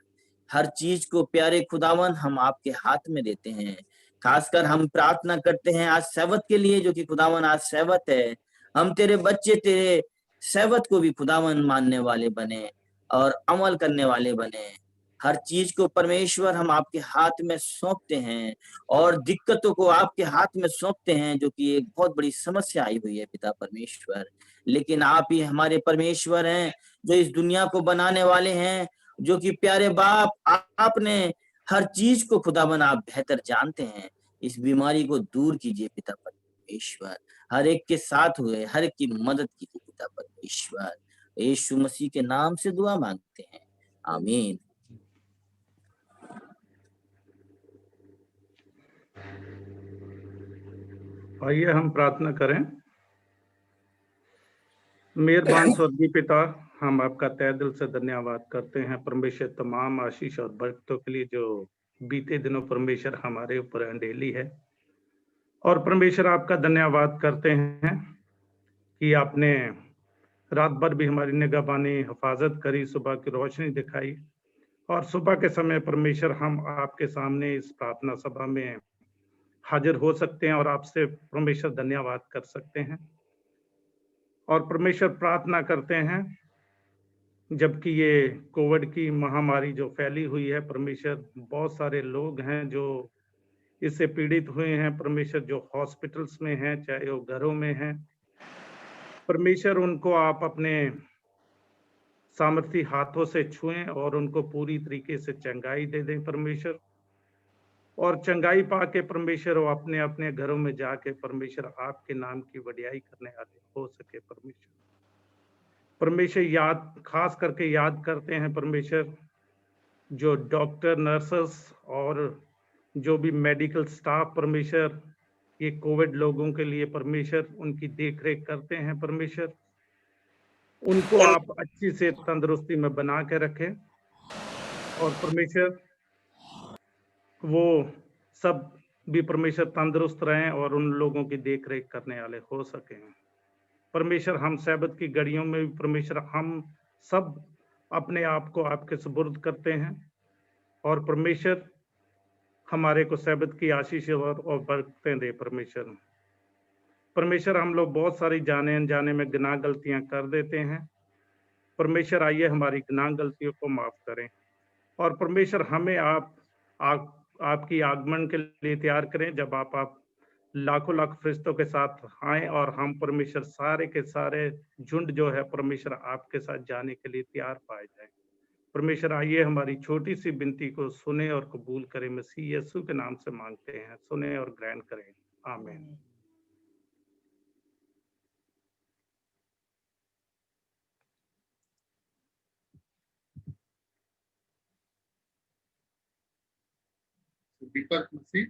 Speaker 14: हर चीज को प्यारे खुदावन हम आपके हाथ में देते हैं। खासकर हम प्रार्थना करते हैं आज सैबत के लिए, जो कि खुदावन आज सैबत है। हम तेरे बच्चे तेरे सैबत को भी खुदावन मानने वाले बने और अमल करने वाले बने। हर चीज को परमेश्वर हम आपके हाथ में सौंपते हैं और दिक्कतों को आपके हाथ में सौंपते हैं, जो कि एक बहुत बड़ी समस्या आई हुई है पिता परमेश्वर। लेकिन आप ही हमारे परमेश्वर हैं जो इस दुनिया को बनाने वाले हैं, जो कि प्यारे बाप आपने हर चीज को खुदावन आप बेहतर जानते हैं। इस बीमारी को दूर कीजिए पिता परमेश्वर, हर एक के साथ हुए, हर एक की मदद कीजिए पिता परमेश्वर। यीशु मसीह के नाम से दुआ मांगते हैं, आमीन।
Speaker 15: आइए हम प्रार्थना करें। मेहरबान स्वर्गीय पिता, हम आपका तहे दिल से धन्यवाद करते हैं परमेश्वर तमाम आशीष और बरकतों के लिए जो बीते दिनों परमेश्वर हमारे ऊपर अंडेली है। और परमेश्वर आपका धन्यवाद करते हैं कि आपने रात भर भी हमारी निगहबानी हिफाजत करी, सुबह की रोशनी दिखाई और सुबह के समय परमेश्वर हम आपके सामने इस प्रार्थना सभा में हाजिर हो सकते हैं और आपसे परमेश्वर धन्यवाद कर सकते हैं। और परमेश्वर प्रार्थना करते हैं, जबकि ये कोविड की महामारी जो फैली हुई है परमेश्वर, बहुत सारे लोग हैं जो इससे पीड़ित हुए हैं परमेश्वर, जो हॉस्पिटल्स में हैं चाहे वो घरों में हैं परमेश्वर, उनको आप अपने सामर्थी हाथों से छुएं और उनको पूरी तरीके से चंगाई दे दें परमेश्वर। और चंगाई पाके परमेश्वर वो अपने अपने घरों में जाके परमेश्वर आपके नाम की वडियाई करने वाले हो सके परमेश्वर। परमेश्वर याद खास करके याद करते हैं परमेश्वर, जो डॉक्टर नर्सेस और जो भी मेडिकल स्टाफ परमेश्वर ये कोविड लोगों के लिए परमेश्वर उनकी देखरेख करते हैं परमेश्वर, उनको आप अच्छी से तंदुरुस्ती में बना के रखें और परमेश्वर वो सब भी परमेश्वर तंदुरुस्त रहें और उन लोगों की देखरेख करने वाले हो सकें परमेश्वर। हम सैबत की घड़ियों में भी परमेश्वर हम सब अपने आप को आपके सुपुर्द करते हैं और परमेश्वर हमारे को सैबत की आशीष और बरकतें दे परमेश्वर। परमेश्वर हम लोग बहुत सारी जाने अनजाने में गुनाह गलतियां कर देते हैं परमेश्वर, आइए हमारी गुनाह गलतियों को माफ करें और परमेश्वर हमें आपकी आगमन के लिए तैयार करें, जब आप लाखों लाख फरिश्तों के साथ आए और हम परमेश्वर सारे के सारे झुंड जो है परमेश्वर आपके साथ जाने के लिए तैयार पाए जाए परमेश्वर। आइए हमारी छोटी सी विनती को सुने और कबूल करें, मसीह यीशु के नाम से मांगते हैं, सुने और ग्रहण करें, आमीन।
Speaker 4: दीपक मसीह,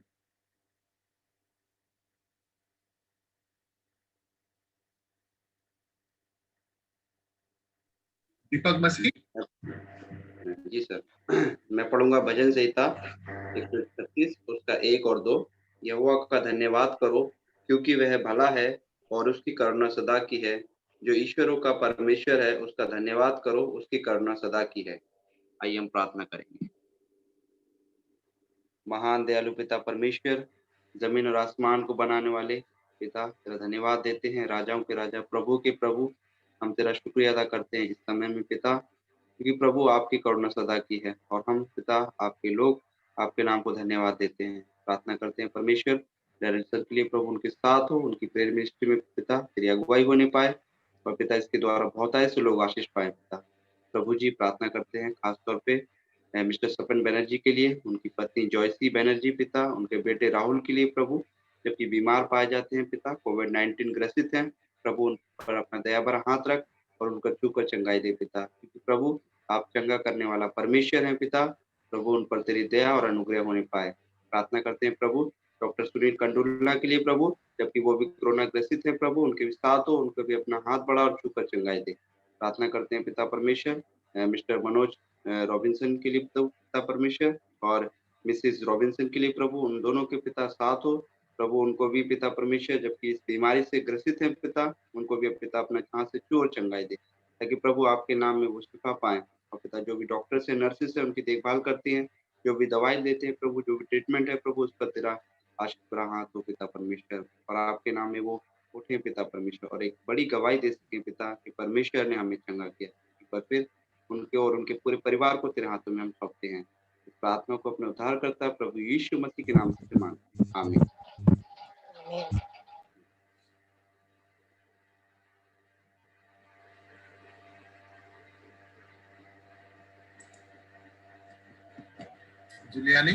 Speaker 4: दीपक मसीह।
Speaker 16: जी सर, मैं पढ़ूंगा भजन संहिता 136 उसका 1 और 2। यहोवा का धन्यवाद करो क्योंकि वह भला है और उसकी करुणा सदा की है। जो ईश्वरों का परमेश्वर है उसका धन्यवाद करो, उसकी करुणा सदा की है। आइए हम प्रार्थना करेंगे। महान दयालु पिता परमेश्वर, जमीन और आसमान को बनाने वाले पिता, तेरा धन्यवाद देते हैं। राजाओं के राजा, प्रभु के प्रभु, हम तेरा शुक्रिया अदा करते हैं इस समय में पिता, क्योंकि प्रभु आपकी करुणा सदा की है और हम पिता आपके लोग आपके नाम को धन्यवाद देते हैं। प्रार्थना करते हैं परमेश्वर डैरेल सर के लिए प्रभु उनके साथ हो, उनकी प्रेयर मिनिस्ट्री में पिता तेरी अगुवाई होने पाए और पिता इसके द्वारा बहुत ऐसे लोग आशीष पाए पिता। प्रभु जी प्रार्थना करते हैं खासतौर पे मिस्टर सपन बनर्जी के लिए, उनकी पत्नी जॉयसी बनर्जी पिता, उनके बेटे राहुल के लिए प्रभु, जबकि बीमार पाए जाते हैं पिता, कोविड-19 ग्रसित हैं प्रभु, उन पर अपना दया भरा हाथ रख और उनका छूकर चंगाई दे पिता, क्योंकि प्रभु आप चंगा करने वाला परमेश्वर हैं पिता। प्रभु उन पर तेरी दया और अनुग्रह होने पाए। प्रार्थना करते हैं प्रभु डॉक्टर सुनील कंडोला के लिए प्रभु, जबकि वो भी कोरोना ग्रसित है प्रभु, उनके भी साथ हो, उनको भी अपना हाथ बढ़ा और छूकर चंगाई दे। प्रार्थना करते हैं पिता परमेश्वर मिस्टर मनोज रॉबिन्सन के लिए पिता परमेश्वर और मिसेस रॉबिन्सन के लिए प्रभु, उन दोनों के पिता साथ हो प्रभु, उनको भी पिता परमेश्वर जबकि इस बीमारी से ग्रसित हैं पिता, उनको भी पिता अपना हाथ से छू और चंगाई दे, ताकि प्रभु आपके नाम में वो शिफा पाए और पिता जो भी डॉक्टर से नर्सेस से उनकी देखभाल करती हैं, जो भी दवाई देते हैं प्रभु, जो भी ट्रीटमेंट है प्रभु, उस पर तेरा आशीष भरा हाथ हो पिता परमेश्वर, और आपके नाम में वो उठे पिता परमेश्वर और एक बड़ी गवाही दे सके पिता कि परमेश्वर ने हमें चंगा किया। एक बार फिर उनके और उनके पूरे परिवार को तेरे हाथों में हम सौंपते हैं। इस प्रार्थना को अपने उद्धार करता प्रभु यीशु मसीह के नाम से मांगते हैं, आमीन।
Speaker 4: जुलियानी,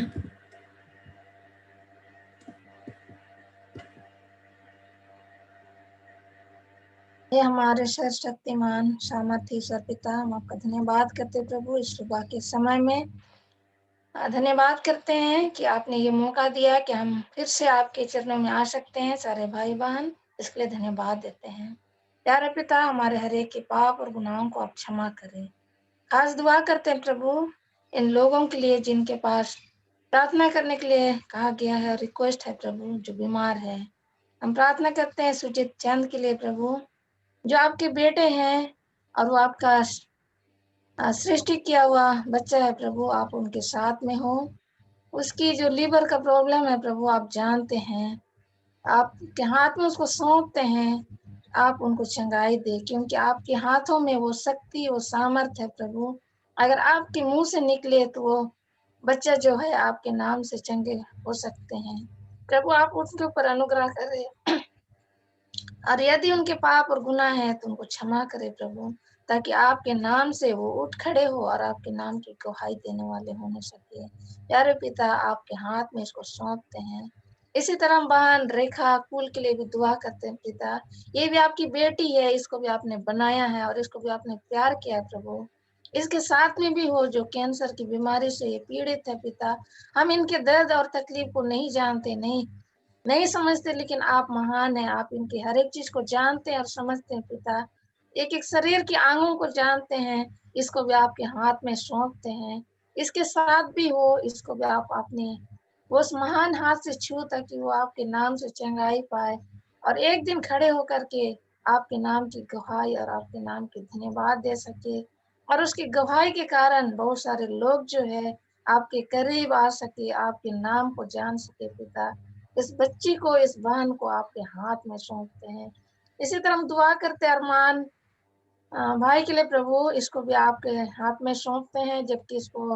Speaker 17: हे हमारे सर्वशक्तिमान सामर्थी ईश्वर पिता, हम आपका धन्यवाद करते हैं प्रभु इस सुबह के समय में। धन्यवाद करते हैं कि आपने ये मौका दिया कि हम फिर से आपके चरणों में आ सकते हैं सारे भाई बहन, इसके लिए धन्यवाद देते हैं। प्यारे पिता, हमारे हर एक के पाप और गुनाहों को आप क्षमा करें। खास दुआ करते हैं प्रभु इन लोगों के लिए जिनके पास प्रार्थना करने के लिए कहा गया है, रिक्वेस्ट है प्रभु, जो बीमार है। हम प्रार्थना करते हैं सुजीत चंद के लिए प्रभु, जो आपके बेटे हैं और वो आपका सृष्टि किया हुआ बच्चा है प्रभु, आप उनके साथ में हो। उसकी जो लीवर का प्रॉब्लम है प्रभु, आप जानते हैं, आपके हाथ में उसको सौंपते हैं। आप उनको चंगाई दे, क्योंकि आपके हाथों में वो शक्ति, वो सामर्थ्य है प्रभु। अगर आपके मुंह से निकले तो वो बच्चा जो है आपके नाम से चंगे हो सकते हैं प्रभु। आप उनके ऊपर अनुग्रह करें और यदि उनके पाप और गुनाह है तो उनको क्षमा करें प्रभु, ताकि आपके नाम से वो उठ खड़े हो और आपके नाम की गवाही देने वाले होने सके। प्यारे पिता, आपके हाथ में इसको सौंपते हैं। इसी तरह हम बहन रेखा कुल के लिए भी दुआ करते हैं पिता, ये भी आपकी बेटी है, इसको भी आपने बनाया है और इसको भी आपने प्यार किया है प्रभु। इसके साथ में भी हो जो कैंसर की बीमारी से ये पीड़ित है पिता, हम इनके दर्द और तकलीफ को नहीं जानते, नहीं समझते, लेकिन आप महान हैं, आप इनकी हर एक चीज को जानते हैं और समझते हैं पिता। एक एक शरीर की आंगों को जानते हैं, इसको भी आपके हाथ में सौंपते हैं। इसके साथ भी हो, इसको भी आप अपने उस महान हाथ से छू ताकि वो आपके नाम से चंगाई पाए और एक दिन खड़े होकर के आपके नाम की गवाही और आपके नाम की धन्यवाद दे सके, और उसकी गवाही के कारण बहुत सारे लोग जो है आपके करीब आ सके, आपके नाम को जान सके पिता। इस बच्ची को, इस बहन को आपके हाथ में सौंपते हैं। इसी तरह हम दुआ करते अरमान भाई के लिए प्रभु, इसको भी आपके हाथ में सौंपते हैं, जबकि इसको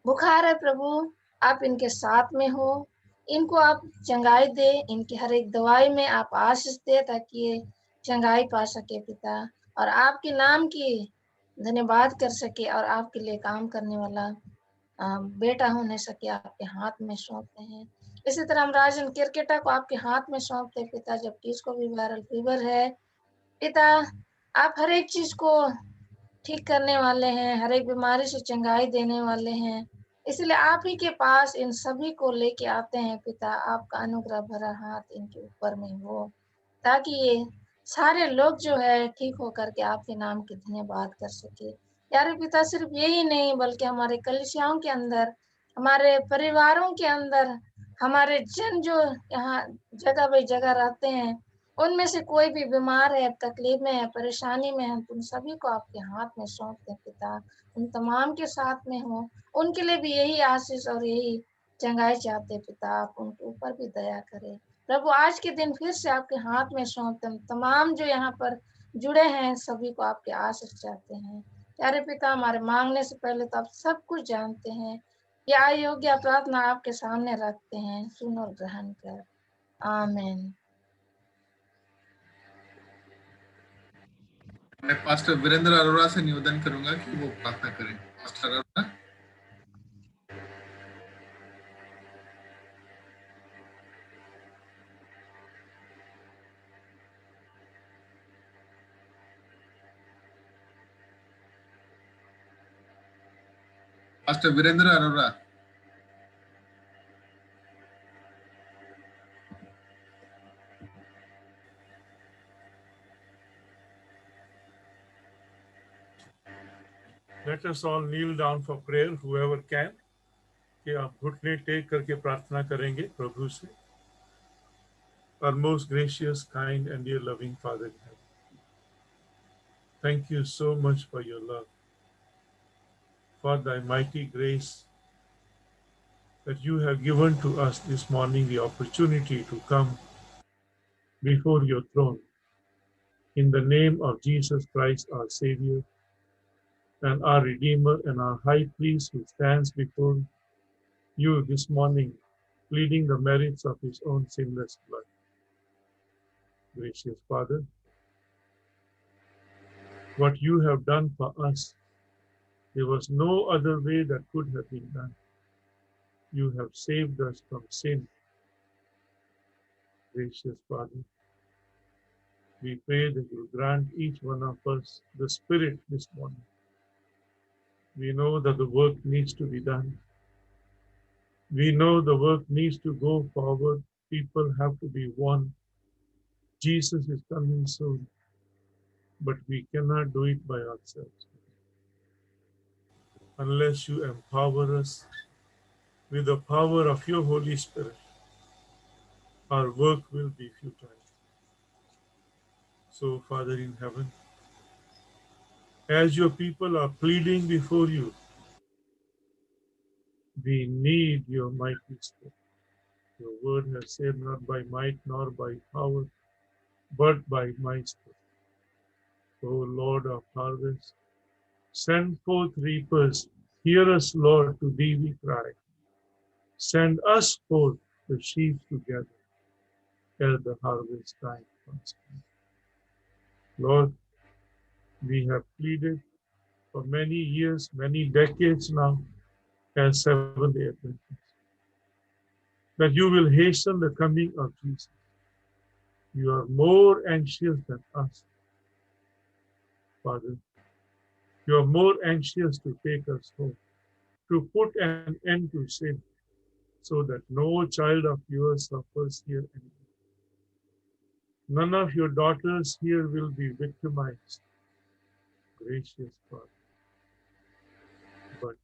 Speaker 17: बुखार है प्रभु, आप इनके साथ में हो, इनको आप चंगाई दे, इनकी हर एक दवाई में आप आशीष दे ताकि ये चंगाई पा सके पिता, और आपके नाम की धन्यवाद कर सके और आपके लिए काम करने वाला बेटा होने सके, आपके हाथ में सौंपते हैं। इसी तरह हम राजन क्रिकेटा को आपके हाथ में सौंपते हैं पिता, जबकि इसको भी वायरल फीवर है पिता। आप हर एक चीज को ठीक करने वाले हैं, हर एक बीमारी से चंगाई देने वाले हैं, इसलिए आप ही के पास इन सभी को लेके आते हैं पिता। आपका अनुग्रह भरा हाथ इनके ऊपर में हो, ताकि ये सारे लोग जो है ठीक होकर के आपके नाम की धन्यवाद कर सके। प्यारे पिता, सिर्फ यही नहीं बल्कि हमारे कलीसियाओं के अंदर, हमारे परिवारों के अंदर, हमारे जन जो यहाँ जगह बे जगह रहते हैं, उनमें से कोई भी बीमार है, तकलीफ में है, परेशानी में है, तुम सभी को आपके हाथ में सौंपते हैं पिता। उन तमाम के साथ में हो, उनके लिए भी यही आशीष और यही चंगाई चाहते पिता। आप उनके ऊपर भी दया करें प्रभु। आज के दिन फिर से आपके हाथ में सौंपते हैं, तमाम जो यहाँ पर जुड़े हैं सभी को आपके आशीष चाहते हैं। प्यारे पिता, हमारे मांगने से पहले तो आप सब कुछ जानते हैं। ये अयोग्य प्रार्थना आपके सामने रखते हैं, सुन और ग्रहण कर, आमीन।
Speaker 4: मैं पास्टर वीरेंद्र अरोड़ा से निवेदन करूंगा कि वो प्रार्थना करें। Pastor Arora. Pastor Virendra Arora.
Speaker 18: Let us all kneel down for prayer, whoever can. कि आप घुटने टेक करके प्रार्थना करेंगे प्रभु से। Our most gracious, kind and dear loving Father in heaven, thank you so much for your love. for thy mighty grace that you have given to us this morning, the opportunity to come before your throne. In the name of Jesus Christ, our Savior and our Redeemer and our High Priest, who stands before you this morning, pleading the merits of his own sinless blood. Gracious Father, what you have done for us, there was no other way that could have been done. You have saved us from sin. Gracious Father, we pray that you grant each one of us the Spirit this morning. We know that the work needs to be done. We know the work needs to go forward. People have to be won. Jesus is coming soon, but we cannot do it by ourselves. Unless you empower us with the power of your Holy Spirit, our work will be futile. So, Father in heaven, as your people are pleading before you, we need your mighty Spirit. Your word has said, not by might nor by power, but by my Spirit. O Lord of harvest, send forth reapers. Hear us, Lord, to thee we cry. Send us forth, the sheep together, ere the harvest time comes. Lord, we have pleaded for many years, many decades now, as Seventh-day Adventists, that you will hasten the coming of Jesus. You are more anxious than us, Father. You are more anxious to take us home, to put an end to sin, so that no child of yours suffers here anymore. None of your daughters here will be victimized, gracious Father. But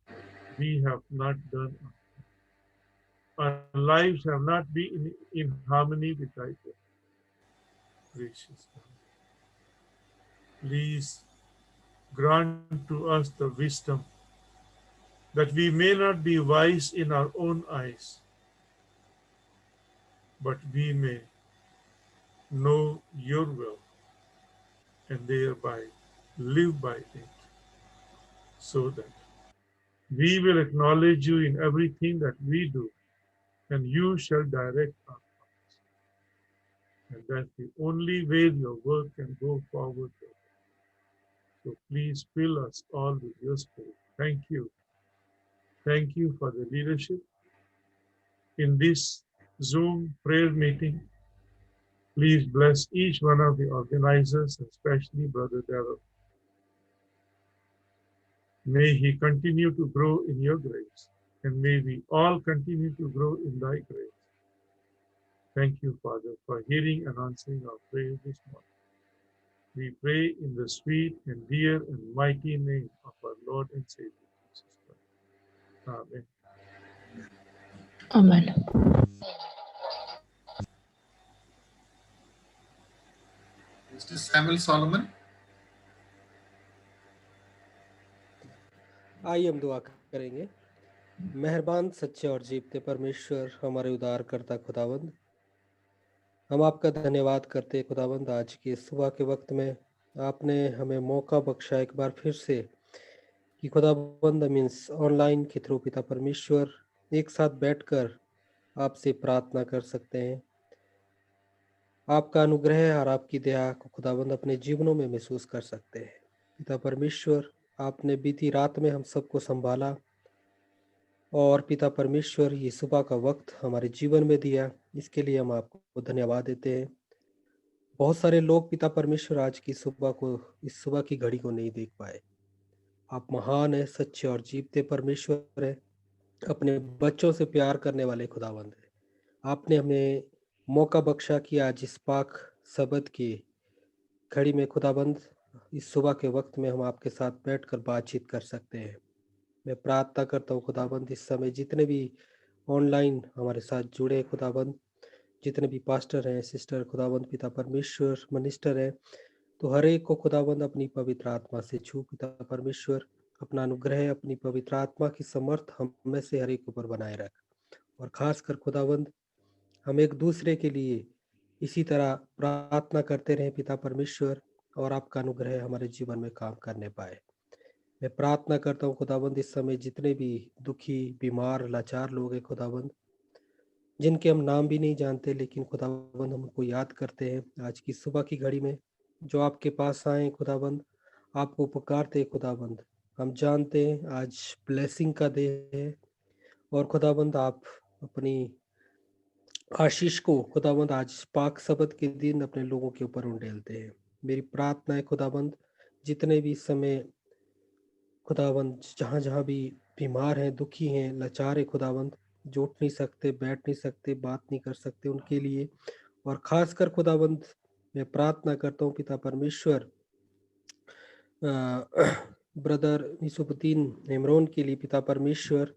Speaker 18: we have not done our lives have not been in harmony with thy will. Gracious God, please grant to us the wisdom that we may not be wise in our own eyes, but we may know your will and thereby live by it, so that we will acknowledge you in everything that we do, and you shall direct our paths. And that's the only way your work can go forward. So please fill us all with your Spirit. Thank you. Thank you for the leadership in this Zoom prayer meeting. Please bless each one of the organizers, especially Brother Darrell. May he continue to grow in your grace, and may we all continue to grow in thy grace. Thank you, Father, for hearing and answering our prayers this morning. We pray in the sweet and dear and mighty name of our Lord and Savior, Jesus Christ. Amen.
Speaker 7: Amen.
Speaker 4: Mr. Samuel Solomon.
Speaker 19: आइए हम दुआ करेंगे। मेहरबान, सच्चे और जीवते परमेश्वर, हमारे उद्धारकर्ता खुदावंद, हम आपका धन्यवाद करते खुदावंद। आज की सुबह के वक्त में आपने हमें मौका बख्शा एक बार फिर से कि खुदावंद हम इस ऑनलाइन के थ्रू पिता परमेश्वर एक साथ बैठकर आपसे प्रार्थना कर सकते हैं। आपका अनुग्रह और आपकी दया को खुदावंद अपने जीवनों में महसूस कर सकते हैं। पिता परमेश्वर, आपने बीती रात में हम सबको संभाला और पिता परमेश्वर ये सुबह का वक्त हमारे जीवन में दिया, इसके लिए हम आपको धन्यवाद देते हैं। बहुत सारे लोग पिता परमेश्वर आज की सुबह को, इस सुबह की घड़ी को नहीं देख पाए। आप महान है, सच्चे और जीवते परमेश्वर है, अपने बच्चों से प्यार करने वाले खुदावंद है। आपने हमें मौका बख्शा कि आज इस पाक सबत की घड़ी में खुदाबंद इस सुबह के वक्त में हम आपके साथ बैठकर बातचीत कर सकते हैं। मैं प्रार्थना करता हूँ खुदाबंद, इस समय जितने भी ऑनलाइन हमारे साथ जुड़े खुदाबंद, जितने भी पास्टर हैं, सिस्टर खुदाबंद, पिता परमेश्वर, मिनिस्टर हैं, तो हर एक को खुदाबंद अपनी पवित्र आत्मा से छू पिता परमेश्वर, अपना अनुग्रह, अपनी पवित्र आत्मा की समर्थ हम में से हर एक ऊपर बनाए रख। और खासकर खुदावंद, हम एक दूसरे के लिए इसी तरह प्रार्थना करते रहें पिता परमेश्वर, और आपका अनुग्रह हमारे जीवन में काम करने पाए। मैं प्रार्थना करता हूँ खुदावंद, इस समय जितने भी दुखी, बीमार, लाचार लोग हैं खुदावंद, जिनके हम नाम भी नहीं जानते, लेकिन खुदावंद हम उनको याद करते हैं आज की सुबह की घड़ी में, जो आपके पास आए खुदावंद, आपको पुकारते खुदावंद। हम जानते हैं आज ब्लेसिंग का डे है, और खुदावंद आप अपनी आशीष को खुदावंद आज पाक सबत के दिन अपने लोगों के ऊपर उंडेलते हैं। मेरी प्रार्थना है खुदावंद, जितने भी इस समय खुदावंद जहाँ जहाँ भी बीमार हैं, दुखी हैं, लाचार है खुदावंद, जो उठ नहीं सकते, बैठ नहीं सकते, बात नहीं कर सकते, उनके लिए, और खासकर खुदावंद मैं प्रार्थना करता हूँ पिता परमेश्वर ब्रदर निसुबुद्दीन इमरान के लिए पिता परमेश्वर,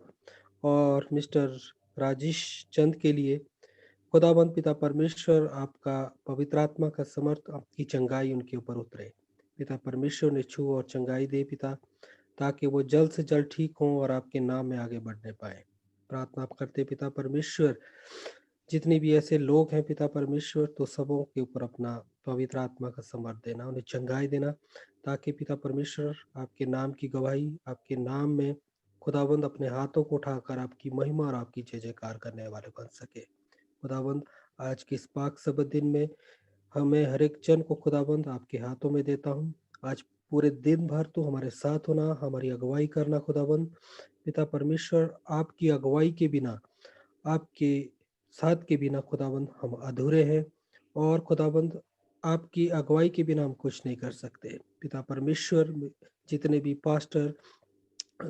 Speaker 19: और मिस्टर राजेश चंद के लिए खुदावंद पिता परमेश्वर, आपका पवित्र आत्मा का समर्थ, आपकी चंगाई उनके ऊपर उतरे पिता परमेश्वर, ने छू और चंगाई दे पिता, ताकि वो जल्द से जल्द ठीक हों और आपके नाम में आगे बढ़ने पाए। प्रार्थना करते पिता परमेश्वर, जितने भी ऐसे लोग हैं पिता परमेश्वर, तो सबों के ऊपर अपना पवित्र आत्मा का समर्थ देना, उन्हें चंगाई देना, ताकि पिता परमेश्वर आपके नाम की गवाही, आपके नाम में खुदावंद अपने हाथों को उठाकर आपकी महिमा और आपकी जय जयकार करने वाले बन सके। खुदावंद आज के इस पाक सबत दिन में हमें हर एक जन को खुदावंद आपके हाथों में देता हूँ। आज पूरे दिन भर तो हमारे साथ होना, हमारी अगुवाई करना खुदावंद पिता परमेश्वर, आपकी अगुवाई के बिना, आपके साथ के बिना खुदावंद हम अधूरे हैं, और खुदावंद आपकी अगुवाई के बिना हम कुछ नहीं कर सकते। पिता परमेश्वर, जितने भी पास्टर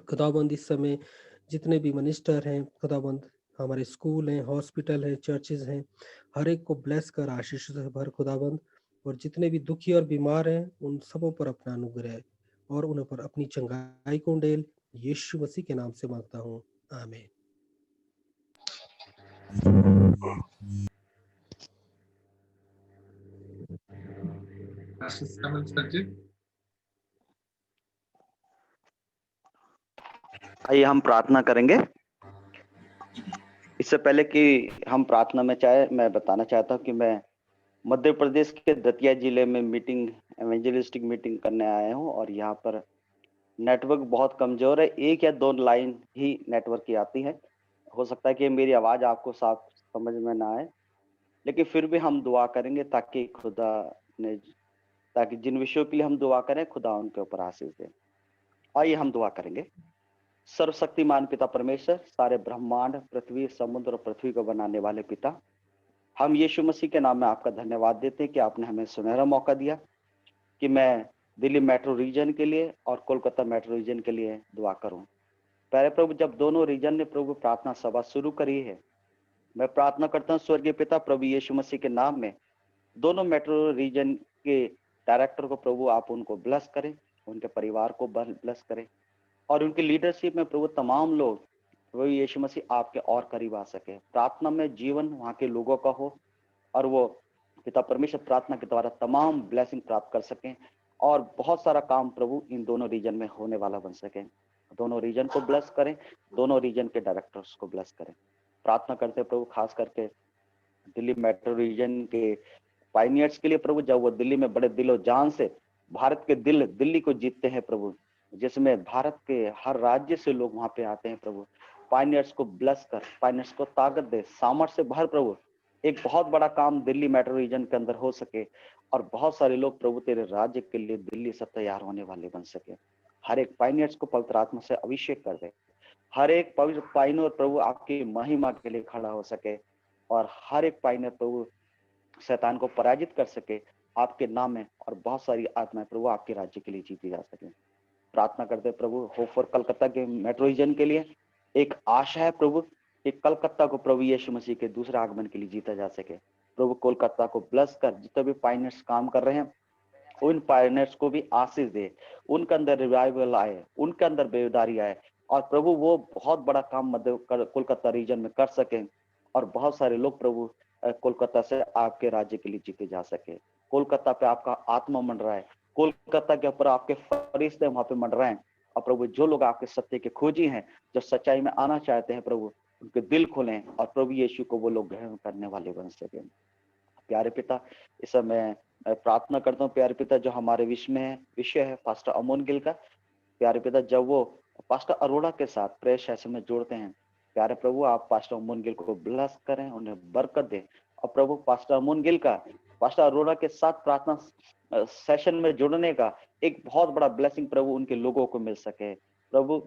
Speaker 19: खुदावंद इस समय, जितने भी मिनिस्टर हैं खुदावंद, हमारे स्कूल हैं, हॉस्पिटल हैं, चर्चेज हैं, हर एक को ब्लेस कर आशीष से भर खुदावंद, और जितने भी दुखी और बीमार हैं उन सबों पर अपना अनुग्रह और उन पर अपनी चंगाई को उंडेल, यीशु मसीह के नाम से मांगता हूँ, आमीन।
Speaker 4: Pastor Samuel Sajid.
Speaker 20: आइए हम प्रार्थना करेंगे। इससे पहले कि हम प्रार्थना में मैं बताना चाहता हूँ कि मैं मध्य प्रदेश के दतिया जिले में मीटिंग, एवेंजलिस्टिक मीटिंग करने आया हूँ, और यहाँ पर नेटवर्क बहुत कमजोर है, एक या दो लाइन ही नेटवर्क की आती है। हो सकता है कि मेरी आवाज आपको साफ समझ में ना आए, लेकिन फिर भी हम दुआ करेंगे ताकि जिन विषयों के लिए हम दुआ करें खुदा उनके ऊपर आशीष दे। आइए हम दुआ करेंगे। सर्वशक्तिमान पिता परमेश्वर, सारे ब्रह्मांड, पृथ्वी, समुद्र और पृथ्वी को बनाने वाले पिता, हम यीशु मसीह के नाम में आपका धन्यवाद देते हैं कि आपने हमें सुनहरा मौका दिया कि मैं दिल्ली मेट्रो रीजन के लिए और कोलकाता मेट्रो रीजन के लिए दुआ करूं। प्यारे प्रभु, जब दोनों रीजन ने प्रभु प्रार्थना सभा शुरू करी है, मैं प्रार्थना करता हूं स्वर्गीय पिता प्रभु यीशु मसीह के नाम में, दोनों मेट्रो रीजन के डायरेक्टर को प्रभु आप उनको ब्लेस करें, उनके परिवार को ब्लेस करें, और उनकी लीडरशिप में प्रभु तमाम लोग प्रभु यीशु मसीह आपके और करीब आ सके। प्रार्थना में जीवन वहाँ के लोगों का हो, और वो पिता परमेश्वर प्रार्थना के द्वारा तमाम ब्लेसिंग प्राप्त कर सकें, और बहुत सारा काम प्रभु इन दोनों रीजन में होने वाला बन सके। दोनों रीजन को ब्लेस करें, दोनों रीजन के डायरेक्टर्स को ब्लेस करें। प्रार्थना करते प्रभु खास करके दिल्ली मेट्रो रीजन के पायनियर्स के लिए प्रभु, जब वो दिल्ली में बड़े दिलो जान से भारत के दिल्ली को जीतते हैं प्रभु, जिसमें भारत के हर राज्य से लोग वहां पे आते हैं प्रभु। पायनियर्स को ब्लेस कर, पायनियर्स को ताकत दे, सामर्थ्य से भर प्रभु, एक बहुत बड़ा काम दिल्ली मेट्रो रीजन के अंदर हो सके, और बहुत सारे लोग प्रभु तेरे राज्य के लिए दिल्ली से तैयार होने वाले बन सके। हर एक पायनियर्स को पवित्र आत्मा से अभिषेक कर दे, हर एक पवित्र पायनियर प्रभु आपकी महिमा के लिए खड़ा हो सके, और हर एक पायनियर प्रभु शैतान को पराजित कर सके आपके नाम में, और बहुत सारी आत्माएं प्रभु आपके राज्य के लिए जीती जा सके। प्रार्थना करते प्रभु होप फॉर कलकत्ता के मेट्रो रीजन के लिए, एक आशा है प्रभु कि कलकत्ता को प्रभु यीशु मसीह के दूसरे आगमन के लिए जीता जा सके। प्रभु कोलकाता को ब्लेस कर, जितने भी पायनियर्स काम कर रहे हैं उन पायनियर्स को भी आशीष दे, उनके अंदर रिवाइवल आए, उनके अंदर बेदारी आए, और प्रभु वो बहुत बड़ा काम मध्य कोलकाता रीजन में कर सके, और बहुत सारे लोग प्रभु कोलकाता से आपके राज्य के लिए जीते जा सके। कोलकाता पे आपका आत्मा मंडरा है, कोलकाता के ऊपर आपके फरिश्ते वहां पे मंडरा हैं, और प्रभु जो लोग आपके सत्य के खोजी हैं, जो सच्चाई में आना चाहते हैं प्रभु, उनके दिल खोलें और प्रभु यीशु को वो लोग ग्रहण करने वाले बन सके। प्यारे पिता, इस समय मैं प्रार्थना करता हूँ प्यारे पिता, जो हमारे विषय है पास्टर अमोन गिल का। प्यारे पिता, जब वो पास्टर अरोड़ा के साथ प्रेयर सेशन में जोड़ते हैं, प्यारे प्रभु आप पास्टर अमोन गिल को ब्लेस करें, उन्हें बरकत दें। और प्रभु पास्टर अमोन गिल का पास्टर अरोड़ा के साथ प्रार्थना सेशन में जुड़ने का एक बहुत बड़ा ब्लेसिंग प्रभु उनके लोगों को मिल सके। प्रभु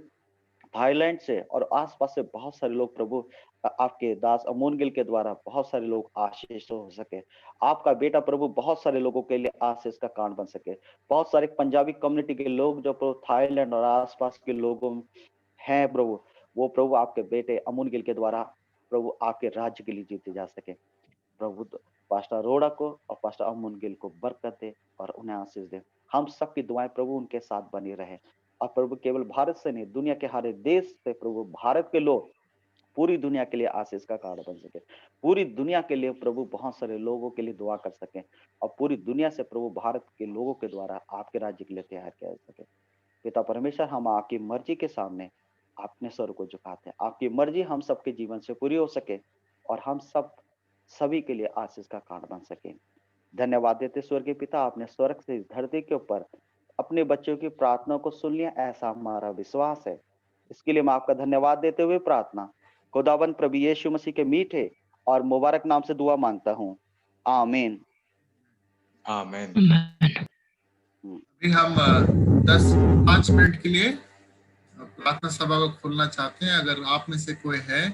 Speaker 20: थाईलैंड से और आसपास से बहुत सारे लोग प्रभु आपके दास अमोन गिल के द्वारा बहुत सारे लोग आशीष हो सके। आपका बेटा प्रभु बहुत सारे लोगों के लिए आशीष का कारण बन सके। बहुत सारे पंजाबी कम्युनिटी के लोग जो प्रभु थाईलैंड और आसपास के लोगों हैं प्रभु, वो प्रभु आपके बेटे अमोन गिल के द्वारा प्रभु आपके राज्य के लिए जीते जा सके। प्रभु पास्टर अरोड़ा को और पास्टर अमोन गिल को बरकत दे और उन्हें आशीष दे। हम सबकी दुआएं प्रभु उनके साथ बनी रहे और प्रभु केवल भारत से नहीं, दुनिया के हर एक देश से प्रभु भारत के लोग पूरी दुनिया के लिए आशीष का कारण बन सके। पूरी दुनिया के लिए प्रभु बहुत सारे लोगों के लिए दुआ कर सके और पूरी दुनिया से प्रभु भारत के लोगों के द्वारा आपके राज्य के लिए तैयार किया जा सके। पिता परमेश्वर, हम आपकी मर्जी के सामने अपने स्वर को झुकाते हैं। आपकी मर्जी हम सबके जीवन से पूरी हो सके और हम सभी के लिए आशीष का कारण बन सके। धन्यवाद देते स्वर्गीय पिता, आपने स्वर्ग से इस धरती के ऊपर अपने बच्चों की प्रार्थना को सुन लिया, ऐसा हमारा विश्वास है। इसके लिए मैं आपका धन्यवाद देते हुए प्रार्थना खुदाबंद प्रभु यीशु मसीह के मीठे और मुबारक नाम से दुआ मांगता हूँ, आमीन।
Speaker 10: आमीन।
Speaker 4: अभी हम 10-5 मिनट के लिए प्रार्थना सभा को खोलना चाहते हैं। अगर आप में से कोई है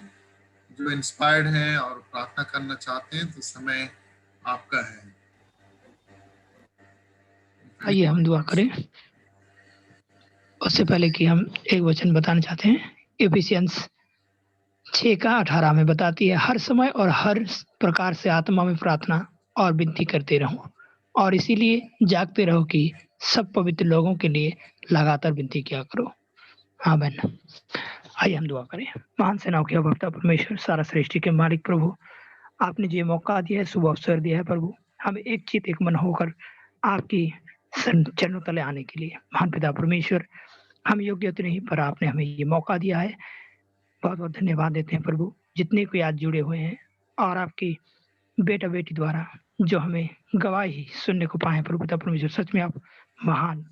Speaker 4: जो इंस्पायर्ड है और प्रार्थना करना चाहते हैं तो समय आपका है।
Speaker 21: आइए हम दुआ करें। उससे पहले कि हम एक वचन बताना चाहते हैं, एफिसियंस 6:18 में बताती है, हर समय और हर प्रकार से आत्मा में प्रार्थना और विनती करते रहो और इसीलिए जागते रहो कि सब पवित्र लोगों के लिए लगातार विनती किया करो। आमीन। आइए हम दुआ करें। महान सेनाओं के अवक्ता परमेश्वर, सारा सृष्टि के मालिक प्रभु, आपने जो मौका दिया है, शुभ अवसर दिया है प्रभु, हम एक चित एक मन होकर आपकी चरणों तले आने के लिए। महान पिता परमेश्वर, हम योग्य तो नहीं, पर आपने हमें ये मौका दिया है। बहुत बहुत धन्यवाद देते हैं प्रभु, जितने कोई आज जुड़े हुए हैं और आपकी बेटा बेटी द्वारा जो हमें गवाही सुनने को पाए प्रभु पिता परमेश्वर। सच में आप महान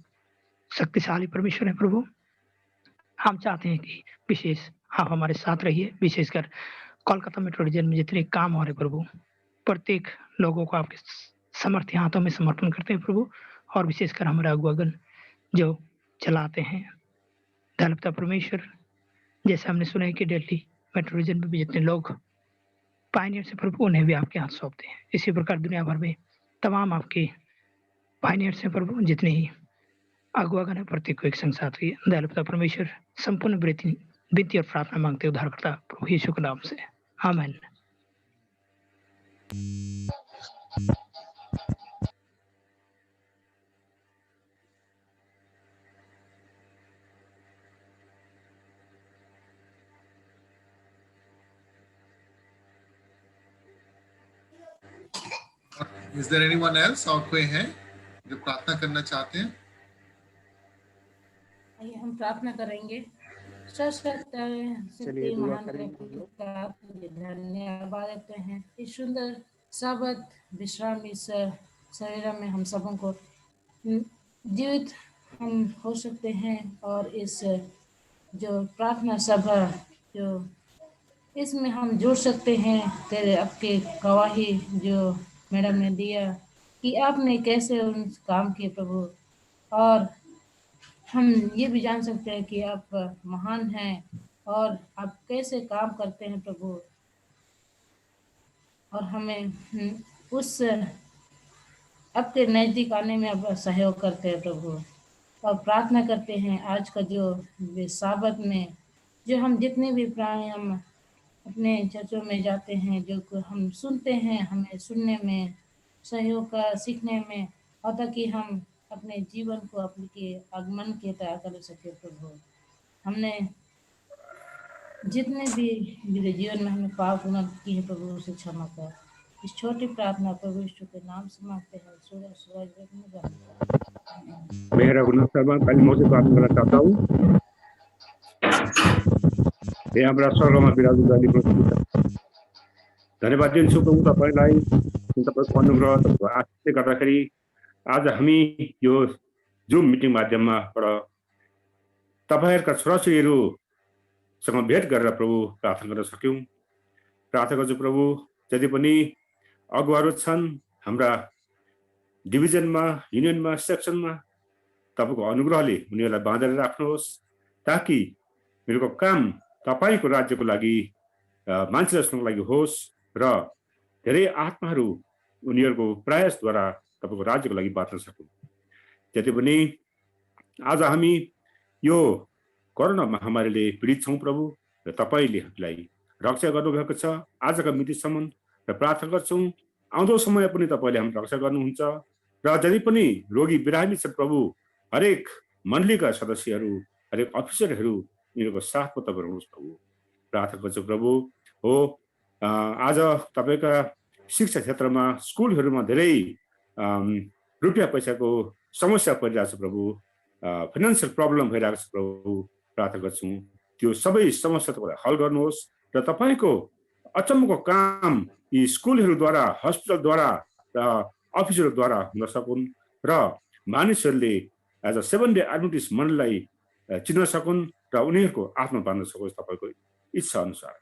Speaker 21: शक्तिशाली परमेश्वर हैं प्रभु। हम चाहते हैं कि विशेष आप हमारे साथ रहिए, विशेषकर कोलकाता मेट्रो रीजन में जितने काम हो रहे प्रभु, प्रत्येक लोगों को आपके समर्थी हाथों में समर्पण करते हैं प्रभु, और विशेषकर हमारे अगुवागण जो चलाते हैं धन्यवाद परमेश्वर। जैसे हमने सुना है कि दिल्ली मेट्रो रीजन में भी जितने लोग पायनियर से प्रभु, उन्हें भी आपके हाथ सौंपते हैं। इसी प्रकार दुनिया भर में तमाम आपके पायनियर से प्रभु, जितने ही अगुवागण है, प्रत्येक को एक संग साथ रहिए। दयालुता परमेश्वर, संपूर्ण विनती और प्रार्थना मांगते उद्धारकर्ता प्रभु यीशु के नाम से, आमीन।
Speaker 4: Is there anyone else? और कोई है जो प्रार्थना करना चाहते हैं?
Speaker 17: आइए हम प्रार्थना करेंगे। शक्ति महान का धन्यवाद देते हैं। इस सुंदर साबत विश्राम इस शरीर में हम सबों को जीवित हम हो सकते हैं, और इस जो प्रार्थना सभा जो इसमें हम जुड़ सकते हैं। तेरे आपके गवाही जो मैडम ने दिया कि आपने कैसे उन काम किए प्रभु, और हम ये भी जान सकते हैं कि आप महान हैं और आप कैसे काम करते हैं प्रभु, और हमें उस आपके नज़दीक आने में आप सहयोग करते हैं प्रभु। और प्रार्थना करते हैं आज का जो साबत में जो हम जितने भी प्राणी हम अपने चर्चों में जाते हैं, जो हम सुनते हैं, हमें सुनने में सहयोग का सीखने में, और ताकि हम अपने जीवन को आपके आगमन के तैयार कर सके प्रभु। हमने जितने भी मेरे जीवन में हमें पाप गुनाह की है प्रभु, उसे क्षमा कर। इस छोटी प्रार्थना प्रभु यीशु के नाम से मांगते हैं।
Speaker 3: मेहरा गुना साहब खाली मौसे बात करना चाहता हूँ। हे हाम्रा स्वर्गमा विराजमान गर्नु धन्यवाद दिन्छु प्रभु तपाईलाई तपाईको अनुग्रह तपाईको आशिषले गर्दाखेरि आज हामी यो जुम मिटिङ माध्यमबाट तपाईहरुका छोराछोरीहरुसँग भेट गरेर प्रभु प्रार्थना गर्न सक्यौं। प्रार्थना गर्छु प्रभु जति पनि अगुवाहरू छन् हाम्रा डिभिजनमा युनियनमा सेक्सनमा तपाईको अनुग्रहले उनीहरुलाई बाँधेर राख्नुहोस् ताकि मेरो काम तपाईको राज्यको लागि मान्छे जस्नको लागि होस् र धेरै आत्माहरू उनीहरुको प्रयासद्वारा तपाईको राज्यको लागि बाँच्न सकुन्। जति पनि आज हामी यो कोरोना महामारीले पीडित छौं प्रभु र तपाईले हामीलाई रक्षा गर्नुभएको छ आजका मितिसम्म र प्रार्थना गर्छौं आउँदो समय पनि तपाईले हामी रक्षा गर्नुहुन्छ र जति पनि रोगी बिरामी छ प्रभु हरेक मण्डलीका सदस्यहरू हरेक अफिसरहरू यिनीहरूको साथमा तपाईँ रहनुहोस् प्रभु। प्रार्थना गर्छु प्रभु हो आज तपाईका शिक्षा क्षेत्रमा स्कुलहरूमा धेरै रुपियाँ पैसाको समस्या परिरहेको छ प्रभु फाइनान्शियल प्रब्लम भइरहेको छ प्रभु। प्रार्थना गर्छु त्यो सबै समस्या तपाईले हल गर्नुहोस् र तपाईको अचम्मको काम यी स्कुलहरूद्वारा हस्पिटलद्वारा र अफिसहरूद्वारा हुन सकुन् र मानिसहरूले एज अ 7 डे एडभेन्टिस्ट मनलाई चिन्न सकुन् र उनीहरूको आत्मा बाँध्न सकोस् तपाईको इच्छा अनुसार।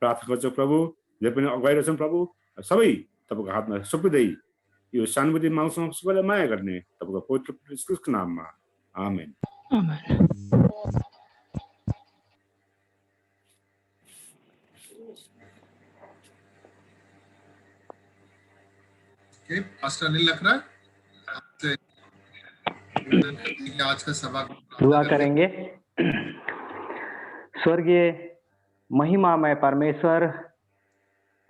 Speaker 3: प्रार्थना गर्छु प्रभु जे पनि अगुवाई रहेछन् प्रभु सबै तपाईको हातमा सुम्पिँदै यो सानुभूति माग्छौं सबैलाई माया गर्ने तपाईको पवित्र क्रिस्टको नाममा आमेन।
Speaker 4: पास्टर अनिल लखरा आज का सभा
Speaker 22: दुआ करेंगे। स्वर्गीय महिमामय परमेश्वर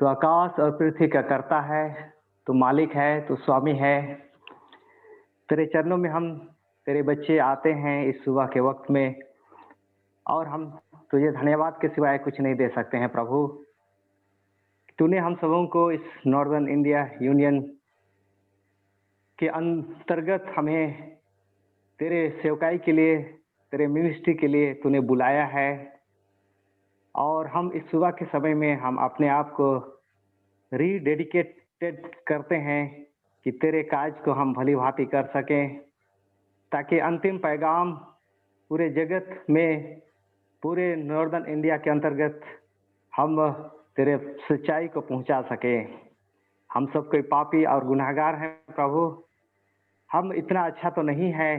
Speaker 22: तो आकाश और पृथ्वी का कर्ता है, तो मालिक है, तो स्वामी है। तेरे चरणों में हम तेरे बच्चे आते हैं इस सुबह के वक्त में और हम तुझे धन्यवाद के सिवाय कुछ नहीं दे सकते हैं प्रभु। तूने हम सबों को इस नॉर्दर्न इंडिया यूनियन के अंतर्गत हमें तेरे सेवकाई के लिए तेरे मिनिस्ट्री के लिए तूने बुलाया है और हम इस सुबह के समय में हम अपने आप को रीडेडिकेटेड करते हैं कि तेरे काज को हम भली भांति कर सकें ताकि अंतिम पैगाम पूरे जगत में पूरे नॉर्दर्न इंडिया के अंतर्गत हम तेरे सच्चाई को पहुंचा सके। हम सब कोई पापी और गुनाहगार हैं प्रभु। हम इतना अच्छा तो नहीं है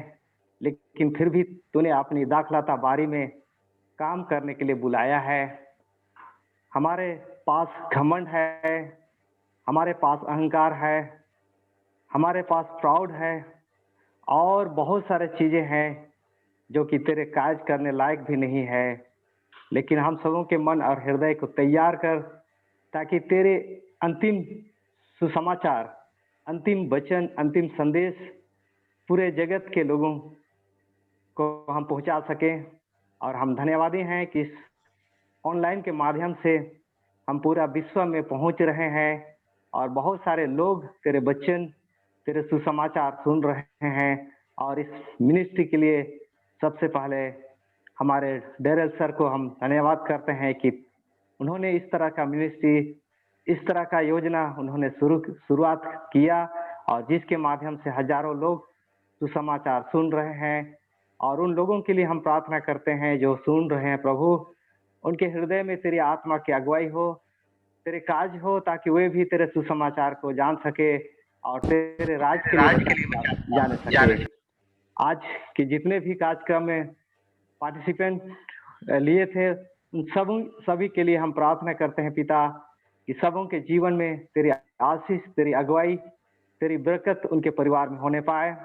Speaker 22: लेकिन फिर भी तूने अपनी दाखलता बारी में काम करने के लिए बुलाया है। हमारे पास घमंड है, हमारे पास अहंकार है, हमारे पास प्राउड है और बहुत सारे चीजें हैं जो कि तेरे काज करने लायक भी नहीं है। लेकिन हम सबों के मन और हृदय को तैयार कर ताकि तेरे अंतिम सुसमाचार, अंतिम वचन, अंतिम संदेश पूरे जगत के लोगों को हम पहुंचा सकें। और हम धन्यवादी हैं कि इस ऑनलाइन के माध्यम से हम पूरा विश्व में पहुंच रहे हैं और बहुत सारे लोग तेरे वचन, तेरे सुसमाचार सुन रहे हैं। और इस मिनिस्ट्री के लिए सबसे पहले हमारे डेरेल सर को हम धन्यवाद करते हैं कि उन्होंने इस तरह का मिनिस्ट्री, इस तरह का योजना उन्होंने शुरुआत किया और जिसके माध्यम से हजारों लोग सुसमाचार सुन रहे हैं। और उन लोगों के लिए हम प्रार्थना करते हैं जो सुन रहे हैं प्रभु, उनके हृदय में तेरी आत्मा की अगुवाई हो, तेरे काज हो ताकि वे भी तेरे सुसमाचार को जान सके और तेरे राज के लिए जान सके। आज के जितने भी कार्यक्रम में पार्टिसिपेंट लिए थे उन सभी के लिए हम प्रार्थना करते हैं पिता कि सबों के जीवन में तेरी आशीष, तेरी अगुवाई, तेरी बरकत उनके परिवार में होने पाए।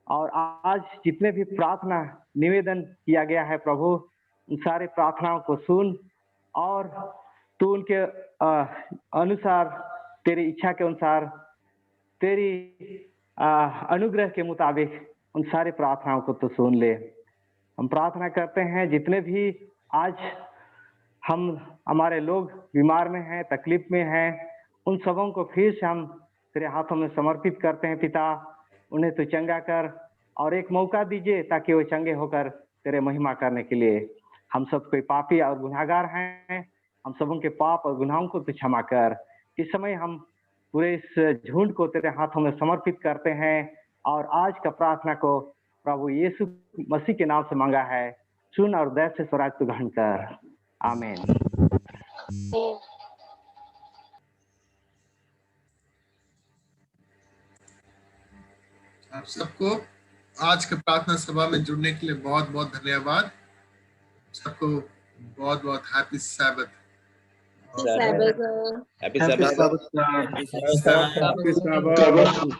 Speaker 22: और आज जितने भी प्रार्थना निवेदन किया गया है प्रभु, उन सारे प्रार्थनाओं को सुन और तू उनके अनुसार, तेरी इच्छा के अनुसार, तेरी अनुग्रह के मुताबिक उन सारे प्रार्थनाओं को तो सुन ले। हम प्रार्थना करते हैं जितने भी आज हमारे लोग बीमार में हैं, तकलीफ में हैं, उन सबों को फिर से हम तेरे हाथों में समर्पित करते हैं पिता। उन्हें तो चंगा कर और एक मौका दीजिए ताकि वो चंगे होकर तेरे महिमा करने के लिए। हम सब कोई पापी और गुनाहगार हैं, हम सबों के पाप और गुनाहों को तू क्षमा कर। इस समय हम पूरे इस झुंड को तेरे हाथों में समर्पित करते हैं और आज का प्रार्थना को प्रभु यीशु मसीह के नाम से मांगा है, सुन और दया से स्वराज तू ग्रहण कर। आमीन।
Speaker 4: आप सबको आज के प्रार्थना सभा में जुड़ने के लिए बहुत बहुत धन्यवाद। सबको बहुत बहुत happy Sabbath.
Speaker 2: Happy Sabbath.
Speaker 3: Happy Sabbath.